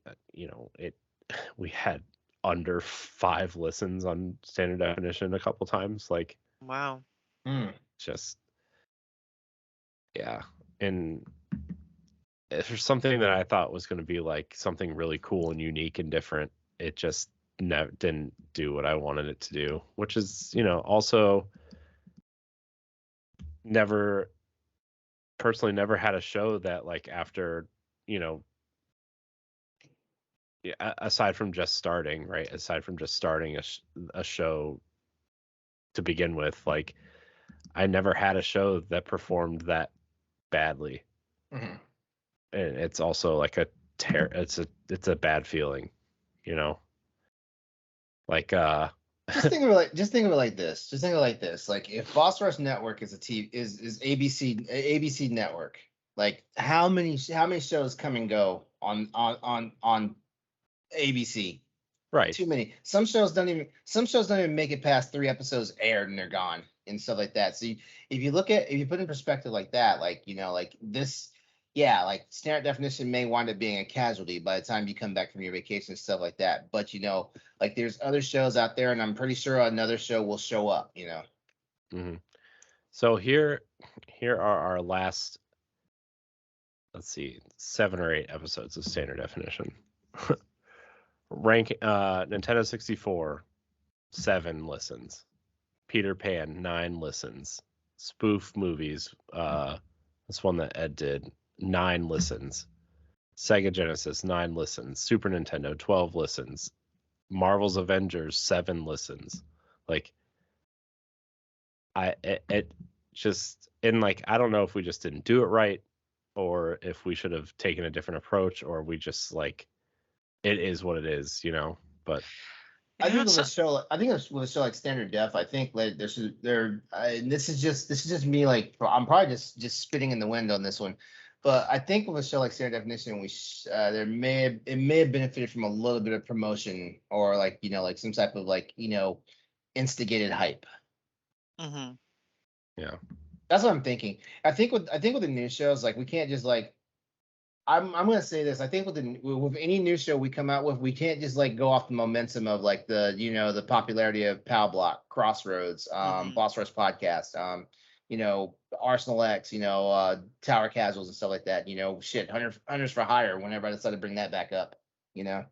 had under 5 listens on standard definition a couple times. Like, wow. Just, yeah. And there's something that I thought was going to be like something really cool and unique and different. It just didn't do what I wanted it to do, which is, also never had a show that like after, aside from just starting a show to begin with, like I never had a show that performed that badly. And it's also like it's a bad feeling, like just think of it like this. Like if Boss Rush Network is is ABC network, like how many shows come and go on ABC? Right. Too many. Some shows don't even make it past 3 episodes aired and they're gone and stuff like that. So if you put in perspective like that, like like this, yeah, like standard definition may wind up being a casualty by the time you come back from your vacation and stuff like that. But like there's other shows out there, and I'm pretty sure another show will show up. Mm-hmm. So here are our last, let's see, 7 or 8 episodes of standard definition. Rank Nintendo 64, 7 listens. Peter Pan, 9 listens. Spoof movies, this one that Ed did, 9 listens. Sega Genesis, 9 listens. Super Nintendo, 12 listens. Marvel's Avengers, 7 listens. Like, it just, and like, I don't know if we just didn't do it right, or if we should have taken a different approach, or we just like, it is what it is, but I think with a show like Standard Def, I think like this is just me, like I'm probably just spitting in the wind on this one, but I think with a show like Standard Definition, it may have benefited from a little bit of promotion, or like like some type of like instigated hype. Yeah, that's what I'm thinking. I think with the new shows, like we can't just like, I'm gonna say this. I think with any new show we come out with, we can't just like go off the momentum of like the the popularity of Pow Block, Crossroads, Boss Rush Podcast, Arsenal X, Tower Casuals and stuff like that. Shit, Hunters for Hire. Whenever I decided to bring that back up, Yeah.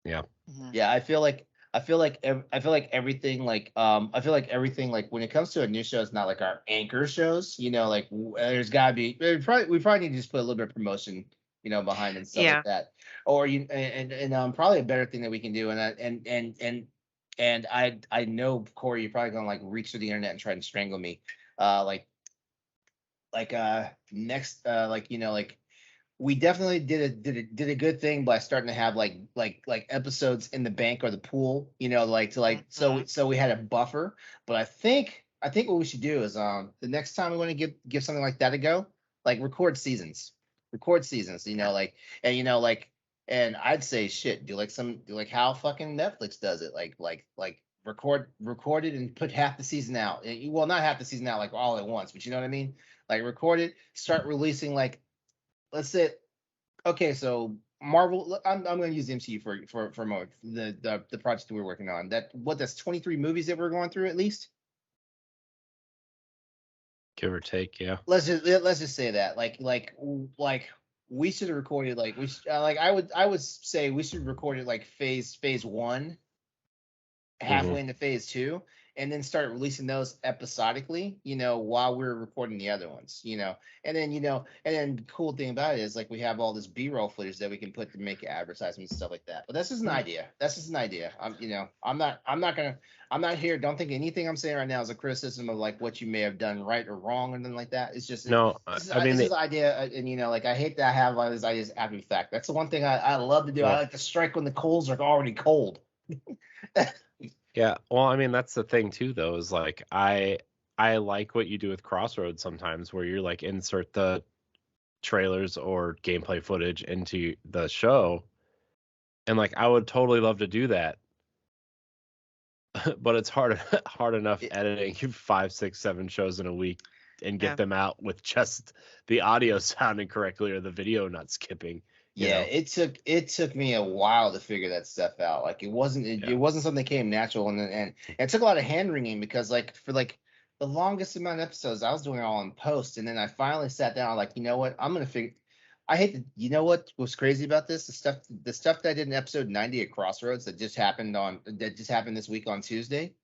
Yeah, I feel like everything like everything like when it comes to a new show, it's not like our anchor shows. Like there's gotta be we probably need to just put a little bit of promotion behind and stuff like that. Or probably a better thing that we can do, and I know, Corey, you're probably gonna like reach through the internet and try to strangle me. Next like we definitely did a good thing by starting to have like episodes in the bank or the pool, so we had a buffer. But I think what we should do is the next time we want to give something like that a go, like record seasons, and I'd say shit, do like how fucking Netflix does it, like record it and put half the season out. Well, not half the season out like all at once, but you know what I mean? Like record it, start releasing like, let's say, okay, so Marvel. I'm going to use the MCU for a moment. The project that we're working on. That's 23 movies that we're going through at least. Give or take, yeah. Let's just say that like we should have recorded like I would say we should have recorded like phase 1 halfway into phase 2 and then start releasing those episodically, while we're recording the other ones, and then the cool thing about it is like we have all this B-roll footage that we can put to make advertisements and stuff like that. But that's just an idea. I'm not here. Don't think anything I'm saying right now is a criticism of like what you may have done right or wrong or anything like that. It's just this is an idea, and like I hate that I have all these ideas after the fact. That's the one thing I love to do. I like to strike when the coals are already cold. Yeah, well, I mean, that's the thing too, though, is like I like what you do with Crossroads sometimes, where you're like insert the trailers or gameplay footage into the show, and like I would totally love to do that, but it's hard enough editing 5, 6, 7 shows in a week and get them out with just the audio sounding correctly or the video not skipping. Yeah, it took me a while to figure that stuff out. Like it wasn't something that came natural, and it took a lot of hand wringing because like for like the longest amount of episodes I was doing it all in post, and then I finally sat down like, you know what, I'm gonna figure. I hate to, you know what was crazy about this? The stuff that I did in episode 90 at Crossroads that just happened this week on Tuesday.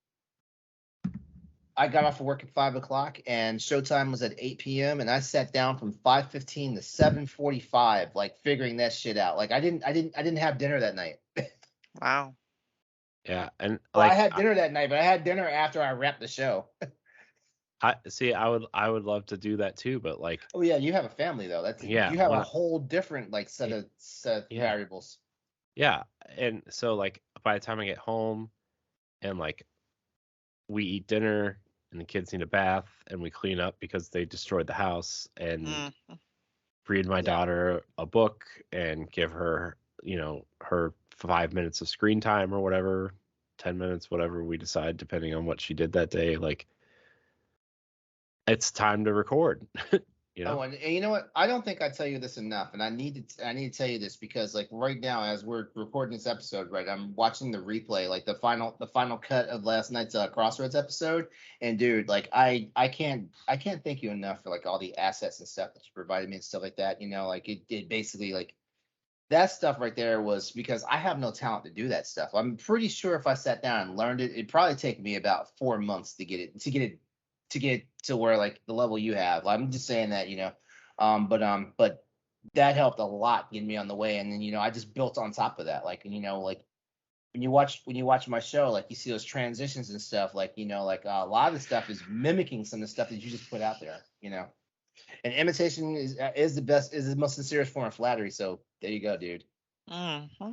I got off of work at 5 o'clock and showtime was at 8 p.m. and I sat down from 5:15 to 7:45, like figuring that shit out. Like I didn't have dinner that night. Wow. Yeah, and I had dinner that night, but I had dinner after I wrapped the show. I would love to do that too, but like. Oh yeah, you have a family though. You have a whole different like set of variables. Yeah, and so like by the time I get home, and like we eat dinner. And the kids need a bath, and we clean up because they destroyed the house, and read my daughter a book and give her, her 5 minutes of screen time or whatever, 10 minutes, whatever we decide, depending on what she did that day. Like, it's time to record. Oh, and you know what? I don't think I tell you this enough, and I need to tell you this because like right now, as we're recording this episode, right, I'm watching the replay, like the final cut of last night's Crossroads episode, and dude, like I can't thank you enough for like all the assets and stuff that you provided me and stuff like that. Like it basically like that stuff right there was because I have no talent to do that stuff. I'm pretty sure if I sat down and learned it, it'd probably take me about 4 months to get it to where like the level you have. I'm just saying that, but that helped a lot getting me on the way. And then, I just built on top of that. Like, like when you watch my show, like you see those transitions and stuff, like, like a lot of the stuff is mimicking some of the stuff that you just put out there, and imitation is the most sincerest form of flattery. So there you go, dude. Mm-hmm.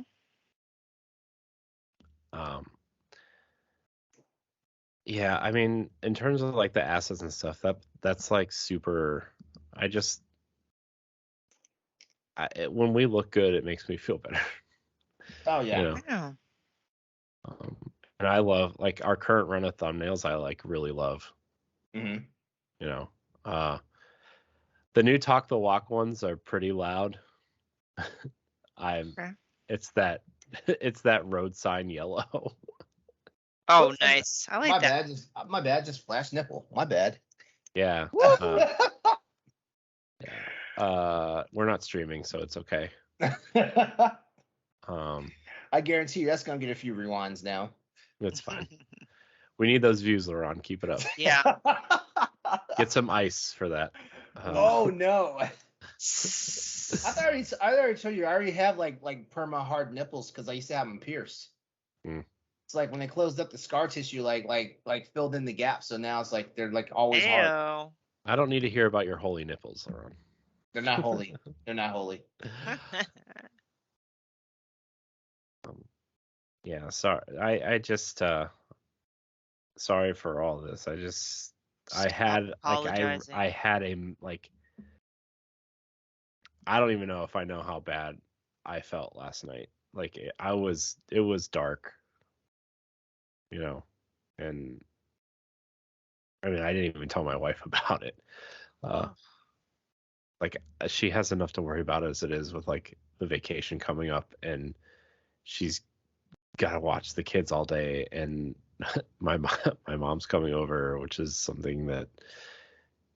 Yeah, I mean, in terms of like the assets and stuff, that's like super. When we look good, it makes me feel better. Oh yeah. And I love like our current run of thumbnails. I like really love. Mm-hmm. The new Talk the Walk ones are pretty loud. It's that road sign yellow. Oh, nice. I like that. My bad. Just flash nipple. My bad. Yeah. We're not streaming, so it's okay. I guarantee you that's gonna get a few rewinds now. That's fine. We need those views, Laurent. Keep it up. Yeah. Get some ice for that. Oh no. I already told you I already have like perma hard nipples because I used to have them pierced. It's like when they closed up the scar tissue, like filled in the gap. So now it's like they're like always hard. I don't need to hear about your holy nipples, Laurent. They're not holy. They're not holy. Yeah, sorry. I just sorry for all this. I had a like I don't even know if I know how bad I felt last night. Like it was dark. And I mean I didn't even tell my wife about it. Like she has enough to worry about as it is with like the vacation coming up, and she's got to watch the kids all day, and my mom's coming over, which is something that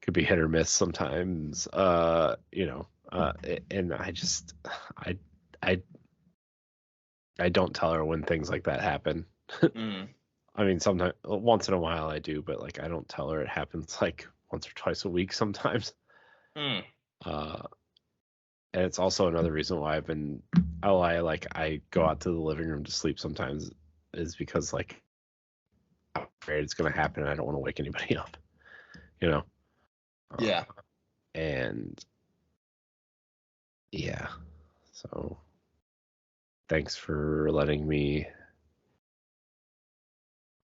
could be hit or miss sometimes. And I don't tell her when things like that happen. I mean, sometimes, once in a while I do, but like I don't tell her. It happens like once or twice a week sometimes. And it's also another reason why I go out to the living room to sleep sometimes, is because like I'm afraid it's gonna happen and I don't want to wake anybody up. Yeah. And yeah, so thanks for letting me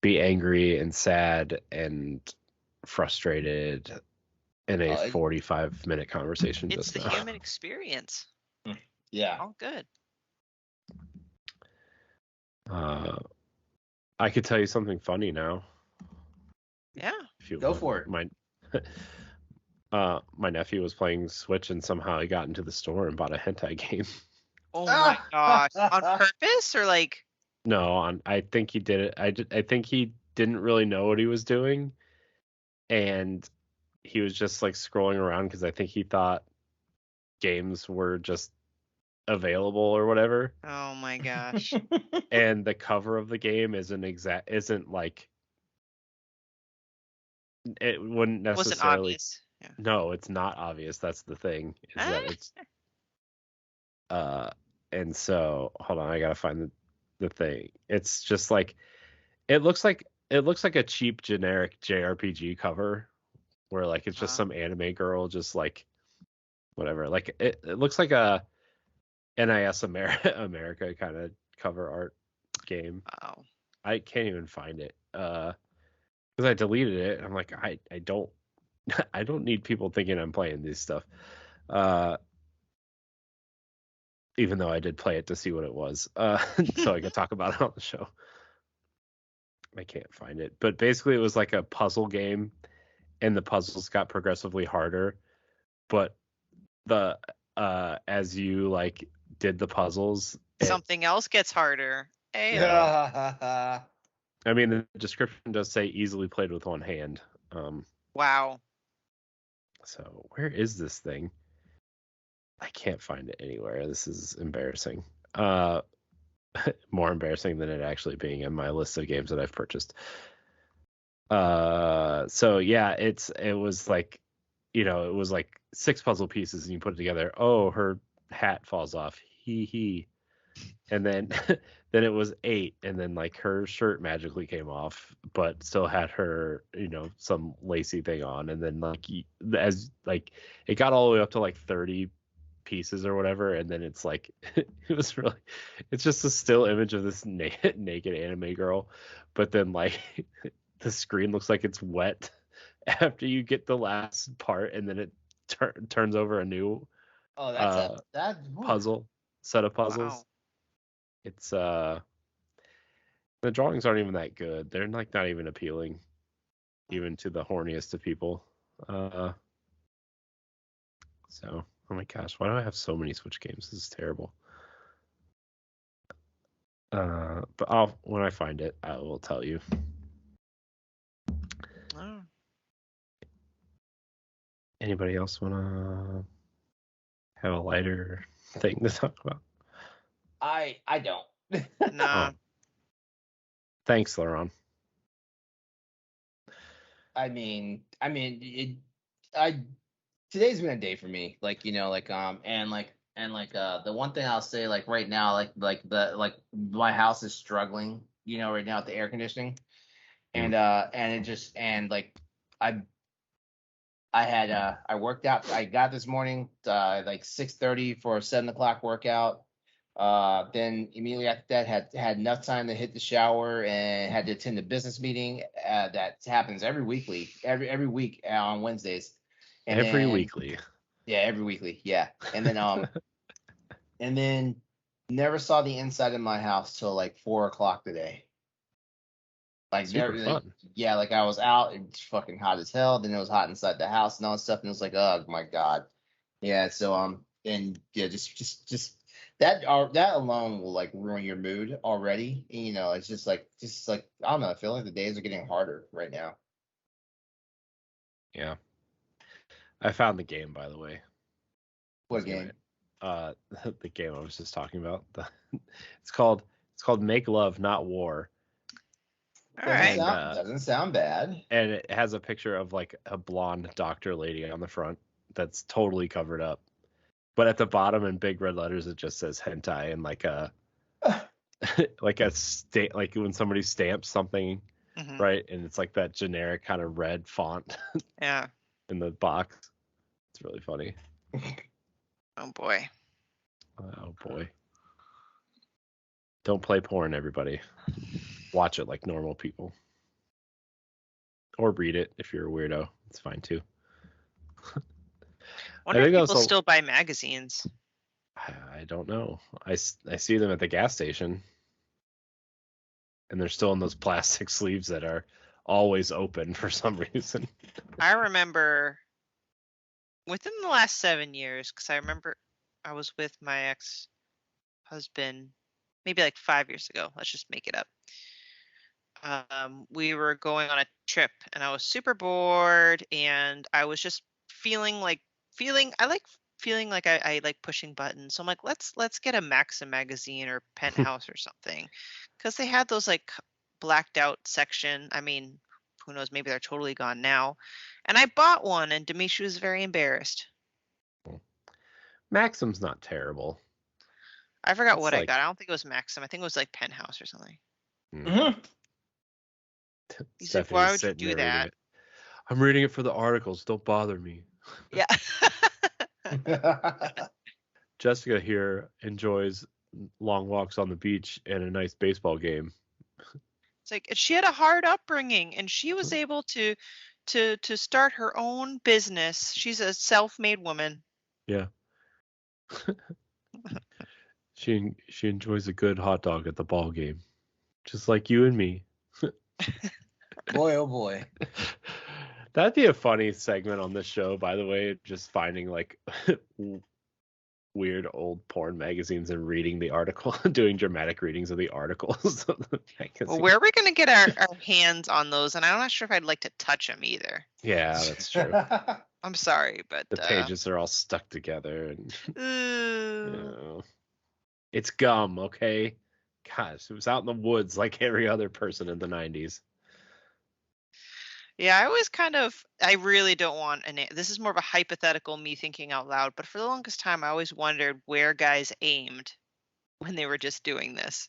be angry and sad and frustrated in a 45-minute conversation It's just the now. human experience. Yeah. All good. I could tell you something funny now. Yeah. If you Go want. for it. My nephew was playing Switch and somehow he got into the store and bought a hentai game. Oh my gosh. On purpose or like? No, I think he did it. I think he didn't really know what he was doing, and he was just like scrolling around because I think he thought games were just available or whatever. Oh my gosh. And the cover of the game isn't like, it wouldn't necessarily. Wasn't obvious. Yeah. No, it's not obvious. That's the thing. Is that it's and so hold on, I gotta find the thing. It's just like it looks like a cheap generic JRPG cover where like it's just some anime girl just like whatever. Like it looks like a NIS America kind of cover art game. Wow. I can't even find it because I deleted it. I'm like I don't I don't need people thinking I'm playing this stuff. Even though I did play it to see what it was, so I could talk about it on the show. I can't find it, but basically it was like a puzzle game, and the puzzles got progressively harder. But the as you like did the puzzles, Something else gets harder. Hey. I mean, the description does say easily played with one hand. Wow. So where is this thing? I can't find it anywhere. This is embarrassing. More embarrassing than it actually being in my list of games that I've purchased. So yeah, it was like, it was like 6 puzzle pieces and you put it together. Oh, her hat falls off. He. And then then it was 8, and then like her shirt magically came off, but still had her, some lacy thing on. And then like as like it got all the way up to like 30 pieces or whatever, and then it's like it's just a still image of this naked anime girl, but then like the screen looks like it's wet after you get the last part, and then it turns over a new puzzle set of puzzles. Wow. It's the drawings aren't even that good. They're like not even appealing even to the horniest of people. So oh my gosh, why do I have so many Switch games? This is terrible. But when I find it, I will tell you. Oh. Anybody else wanna have a lighter thing to talk about? I don't. No. Thanks, Laurent. I mean, today's been a day for me. Like, the one thing I'll say, like right now, like my house is struggling, right now with the air conditioning, and I worked out. I got this morning like 6:30 for a 7 o'clock workout. Then immediately after that had enough time to hit the shower and had to attend a business meeting that happens every week on Wednesdays. And every weekly. Yeah, every weekly. Yeah. And then and then never saw the inside of my house till like 4 o'clock today. Like super fun. Yeah, like I was out, it's fucking hot as hell. Then it was hot inside the house and all that stuff, and it was like, oh my god. Yeah, so and yeah, just that alone will like ruin your mood already. You know, it's just like I don't know. I feel like the days are getting harder right now. Yeah. I found the game, by the way. What game? The game I was just talking about. It's called Make Love, Not War. All right. Doesn't sound bad. And it has a picture of like a blonde doctor lady on the front that's totally covered up. But at the bottom in big red letters it just says hentai and like a like when somebody stamps something, right? And it's like that generic kind of red font. Yeah. In the box. It's really funny. Oh boy. Oh boy. Don't play porn, everybody. Watch it like normal people. Or read it if you're a weirdo. It's fine too. Wonder if people still buy magazines. I don't know. I see them at the gas station. And they're still in those plastic sleeves that are always open for some reason. I remember within the last 7 years, because I remember I was with my ex-husband maybe like 5 years ago. Let's just make it up. We were going on a trip and I was super bored and I was just feeling like I like pushing buttons. So I'm like, let's get a Maxim magazine or Penthouse or something, because they had those like blacked out section. I mean, who knows? Maybe they're totally gone now. And I bought one, and Demetri was very embarrassed. Maxim's not terrible. I forgot what I got. I don't think it was Maxim. I think it was like Penthouse or something. Mm-hmm. He's like, why would you do that? I'm reading it for the articles. Don't bother me. Yeah. Jessica here enjoys long walks on the beach and a nice baseball game. It's like she had a hard upbringing and she was able to start her own business. She's a self-made woman. Yeah. She enjoys a good hot dog at the ball game, just like you and me. Boy, oh boy. That'd be a funny segment on this show, by the way, just finding like weird old porn magazines and reading the article, doing dramatic readings of the articles of the magazine. Well, where are we going to get our hands on those? And I'm not sure if I'd like to touch them either. Yeah, that's true. I'm sorry, but the pages are all stuck together. And, you it's gum, okay? Gosh, it was out in the woods like every other person in the 90s. Yeah, I really don't want this is more of a hypothetical me thinking out loud, but for the longest time I always wondered where guys aimed when they were just doing this.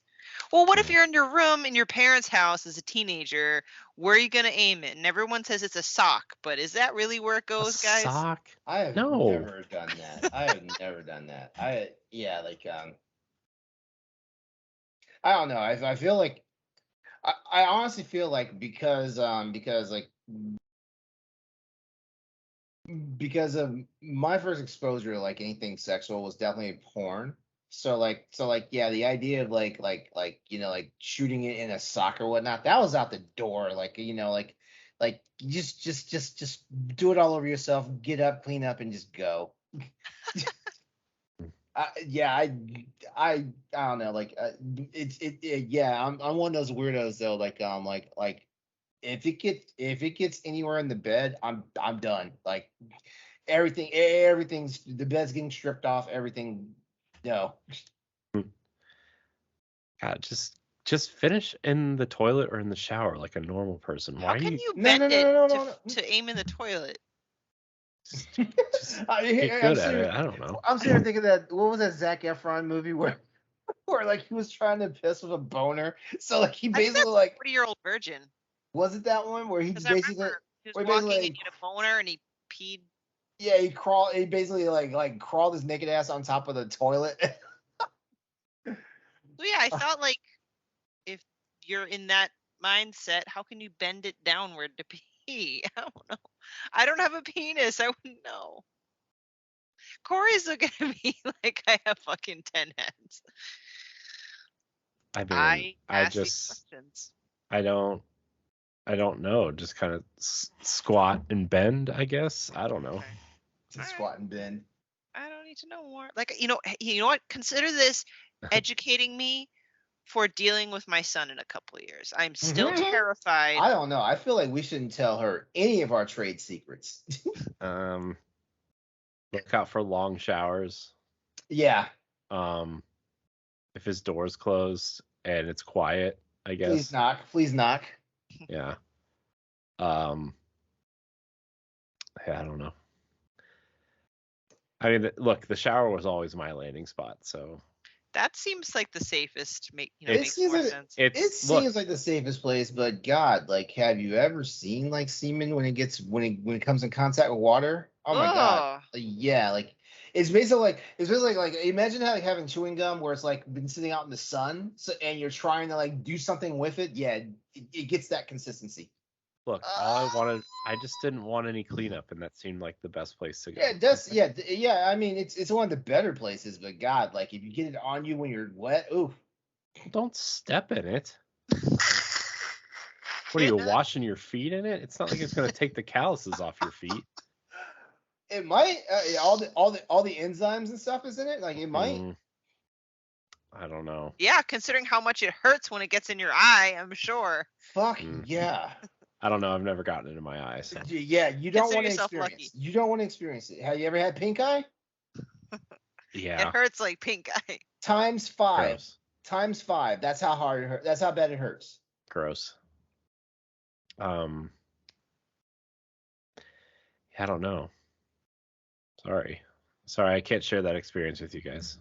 Well, what if you're in your room in your parents' house as a teenager? Where are you going to aim it? And everyone says it's a sock, but is that really where it goes, guys? Sock? I have never done that. I have never done that. I don't know. I feel like I honestly feel like because of my first exposure to like anything sexual was definitely porn. So yeah, the idea of like shooting it in a sock or whatnot, that was out the door. Like just do it all over yourself, get up, clean up, and just go. I don't know. Like yeah, I'm one of those weirdos though. Like if it gets anywhere in the bed, I'm done. Like everything's the bed's getting stripped off. Everything. No. God, just finish in the toilet or in the shower like a normal person. Why How can you No. bend it to aim in the toilet? Just get good at it. I don't know. I'm sitting there thinking that what was that Zac Efron movie where like he was trying to piss with a boner, so like he basically like 40-year-old virgin. Was it that one where he basically he was walking and he had a boner and he peed? Yeah, he basically like crawled his naked ass on top of the toilet. So yeah, I thought like if you're in that mindset, how can you bend it downward to pee? I don't know. I don't have a penis. I wouldn't know. Corey's looking at me like I have fucking 10 heads. I don't know. Just kind of squat and bend, I guess. I don't know. Squat and bend. I don't need to know more. Like, you know what? Consider this educating me for dealing with my son in a couple of years. I'm still terrified. I don't know. I feel like we shouldn't tell her any of our trade secrets. Look out for long showers. Yeah. If his door's closed and it's quiet, I guess. Please knock. Please knock. Yeah. Yeah, I don't know. I mean, look, the shower was always my landing spot, so that seems like the safest. Makes more sense. It seems like the safest place, but God, like, have you ever seen like semen when it comes in contact with water? Oh my God. Yeah, like it's basically like imagine having chewing gum where it's like been sitting out in the sun, and you're trying to like do something with it. Yeah, it gets that consistency. Look, I just didn't want any cleanup, and that seemed like the best place to go. Yeah, it does. Yeah. I mean, it's one of the better places, but God, like if you get it on you when you're wet, ooh. Don't step in it. What are you washing your feet in it? It's not like it's gonna take the calluses off your feet. It might. All the enzymes and stuff is in it. Like it might. I don't know. Yeah, considering how much it hurts when it gets in your eye, I'm sure. Fuck yeah. I don't know. I've never gotten it in my eyes. So. Yeah, you don't want to experience. Lucky. You don't want to experience it. Have you ever had pink eye? Yeah. It hurts like pink eye. Times 5. Gross. Times 5. That's how hard it hurts. That's how bad it hurts. Gross. I don't know. Sorry, I can't share that experience with you guys.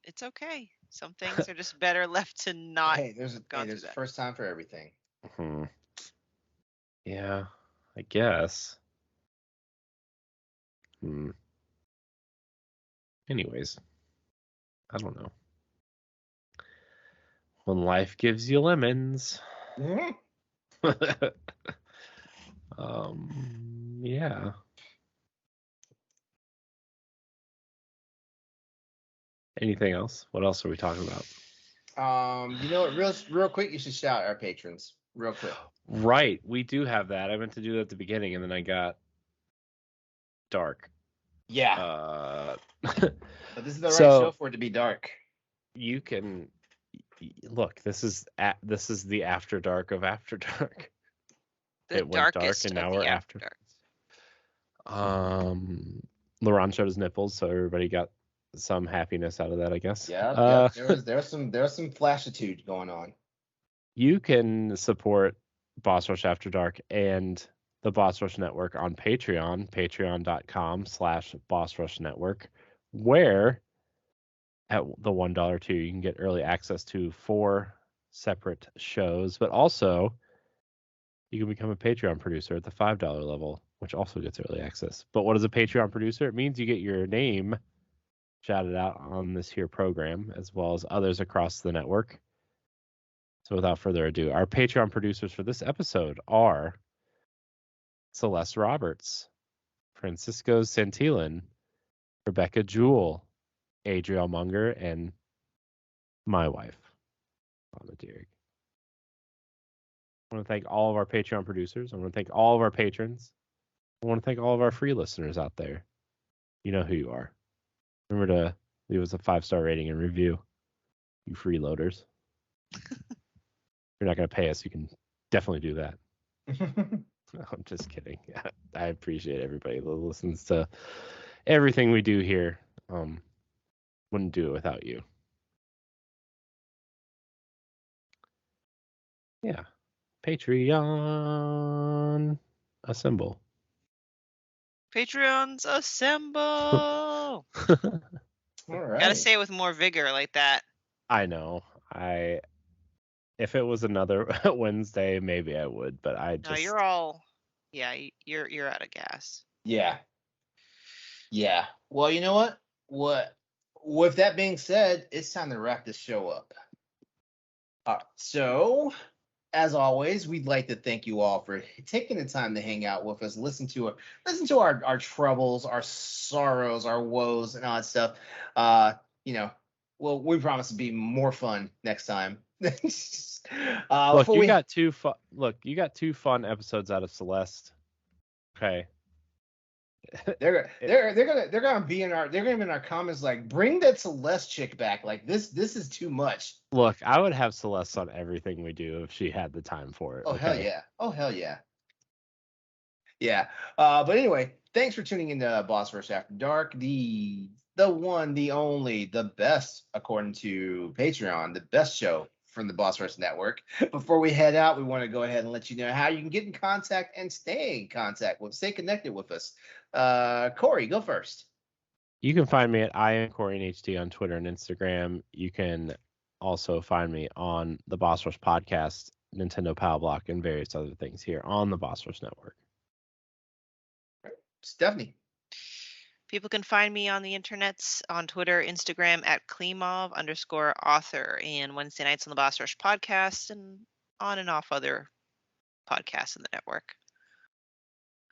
It's okay. Some things are just better left to not. Hey, there's a first time for everything. Yeah, I guess. Anyways, I don't know. When life gives you lemons. Yeah. Anything else? What else are we talking about? You know what? Real quick, you should shout our patrons. Real quick. Right, we do have that. I meant to do that at the beginning, and then I got dark. Yeah. But this is the right show for it to be dark. You can look. This is the after dark of after dark. It went dark, and now we're after. LeRon showed his nipples, so everybody got some happiness out of that, I guess. Yeah. There's some flashitude going on. You can support Boss Rush After Dark and the Boss Rush Network on Patreon, patreon.com/Boss Rush Network, where at the $1 tier you can get early access to 4 separate shows, but also you can become a Patreon producer at the $5 level, which also gets early access. But what is a Patreon producer? It means you get your name shouted out on this here program, as well as others across the network. So without further ado, our Patreon producers for this episode are Celeste Roberts, Francisco Santillan, Rebecca Jewell, Adriel Munger, and my wife, Anna Dierig. I want to thank all of our Patreon producers. I want to thank all of our patrons. I want to thank all of our free listeners out there. You know who you are. Remember to leave us a 5-star rating and review, you freeloaders. If you're not going to pay us, you can definitely do that. No, I'm just kidding. I appreciate everybody that listens to everything we do here. Wouldn't do it without you. Yeah. Patreon assemble. Patreons assemble. All right. Gotta say it with more vigor like that. I know. If it was another Wednesday, maybe I would, but I just. No, you're all. Yeah, you're out of gas. Yeah. Well, you know what? With that being said, it's time to wrap this show up. So, as always, we'd like to thank you all for taking the time to hang out with us, listen to our troubles, our sorrows, our woes, and all that stuff. Well, we promise to be more fun next time. Look, you got 2 fun episodes out of Celeste. Okay. They're gonna be in our comments like, bring that Celeste chick back. Like this is too much. Look, I would have Celeste on everything we do if she had the time for it. Oh okay? hell yeah! Oh hell yeah! Yeah. But anyway, thanks for tuning in to Boss Rush After Dark, the one, the only, the best, according to Patreon, the best show from the Boss Rush Network. Before we head out, we want to go ahead and let you know how you can get in contact and stay connected with us. Corey, go first. You can find me at IamCoreyNHD on Twitter and Instagram. You can also find me on the Boss Rush Podcast, Nintendo Power Block, and various other things here on the Boss Rush Network. Stephanie. People can find me on the internets, on Twitter, Instagram at Klimov_author, and Wednesday nights on the Boss Rush Podcast, and on and off other podcasts in the network.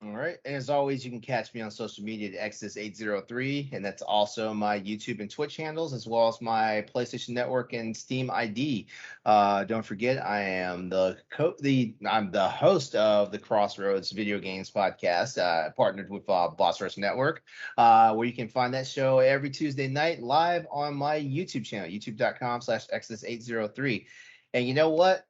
All right. And as always, you can catch me on social media at Exodus803. And that's also my YouTube and Twitch handles, as well as my PlayStation Network and Steam ID. Don't forget, I am I'm the host of the Crossroads Video Games Podcast, partnered with Boss Rush Network, where you can find that show every Tuesday night live on my YouTube channel, youtube.com/Exodus803. And you know what?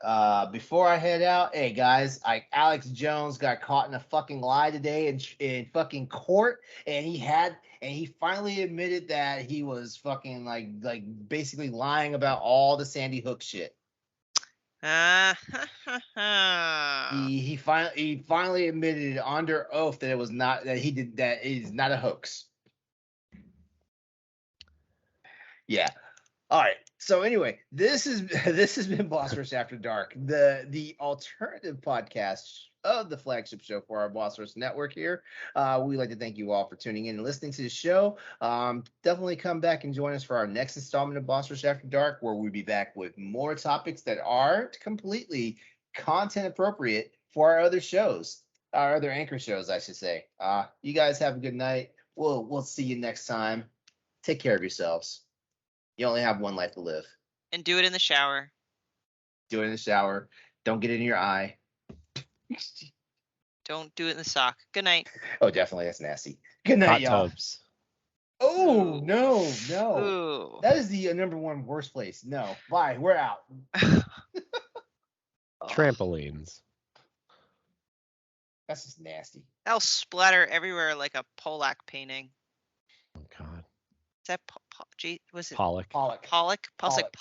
Before I head out, hey guys, Alex Jones got caught in a fucking lie today in fucking court, and he finally admitted that he was fucking like basically lying about all the Sandy Hook shit. He finally admitted under oath that it was not that he did that it is not a hoax. Yeah. All right. So anyway, this has been Boss Rush After Dark, the alternative podcast of the flagship show for our Boss Rush Network here. We'd like to thank you all for tuning in and listening to the show. Definitely come back and join us for our next installment of Boss Rush After Dark, where we'll be back with more topics that aren't completely content appropriate for our other shows, our other anchor shows, I should say. You guys have a good night. We'll see you next time. Take care of yourselves. You only have one life to live. And do it in the shower. Do it in the shower. Don't get it in your eye. Don't do it in the sock. Good night. Oh, definitely. That's nasty. Good night, y'all. Tubs. Oh, no. Ooh. That is the number one worst place. No. Bye. We're out. Trampolines. That's just nasty. That'll splatter everywhere like a Polak painting. Oh, God. Is that was it Pollock. Pollock? Pollock. Pollock.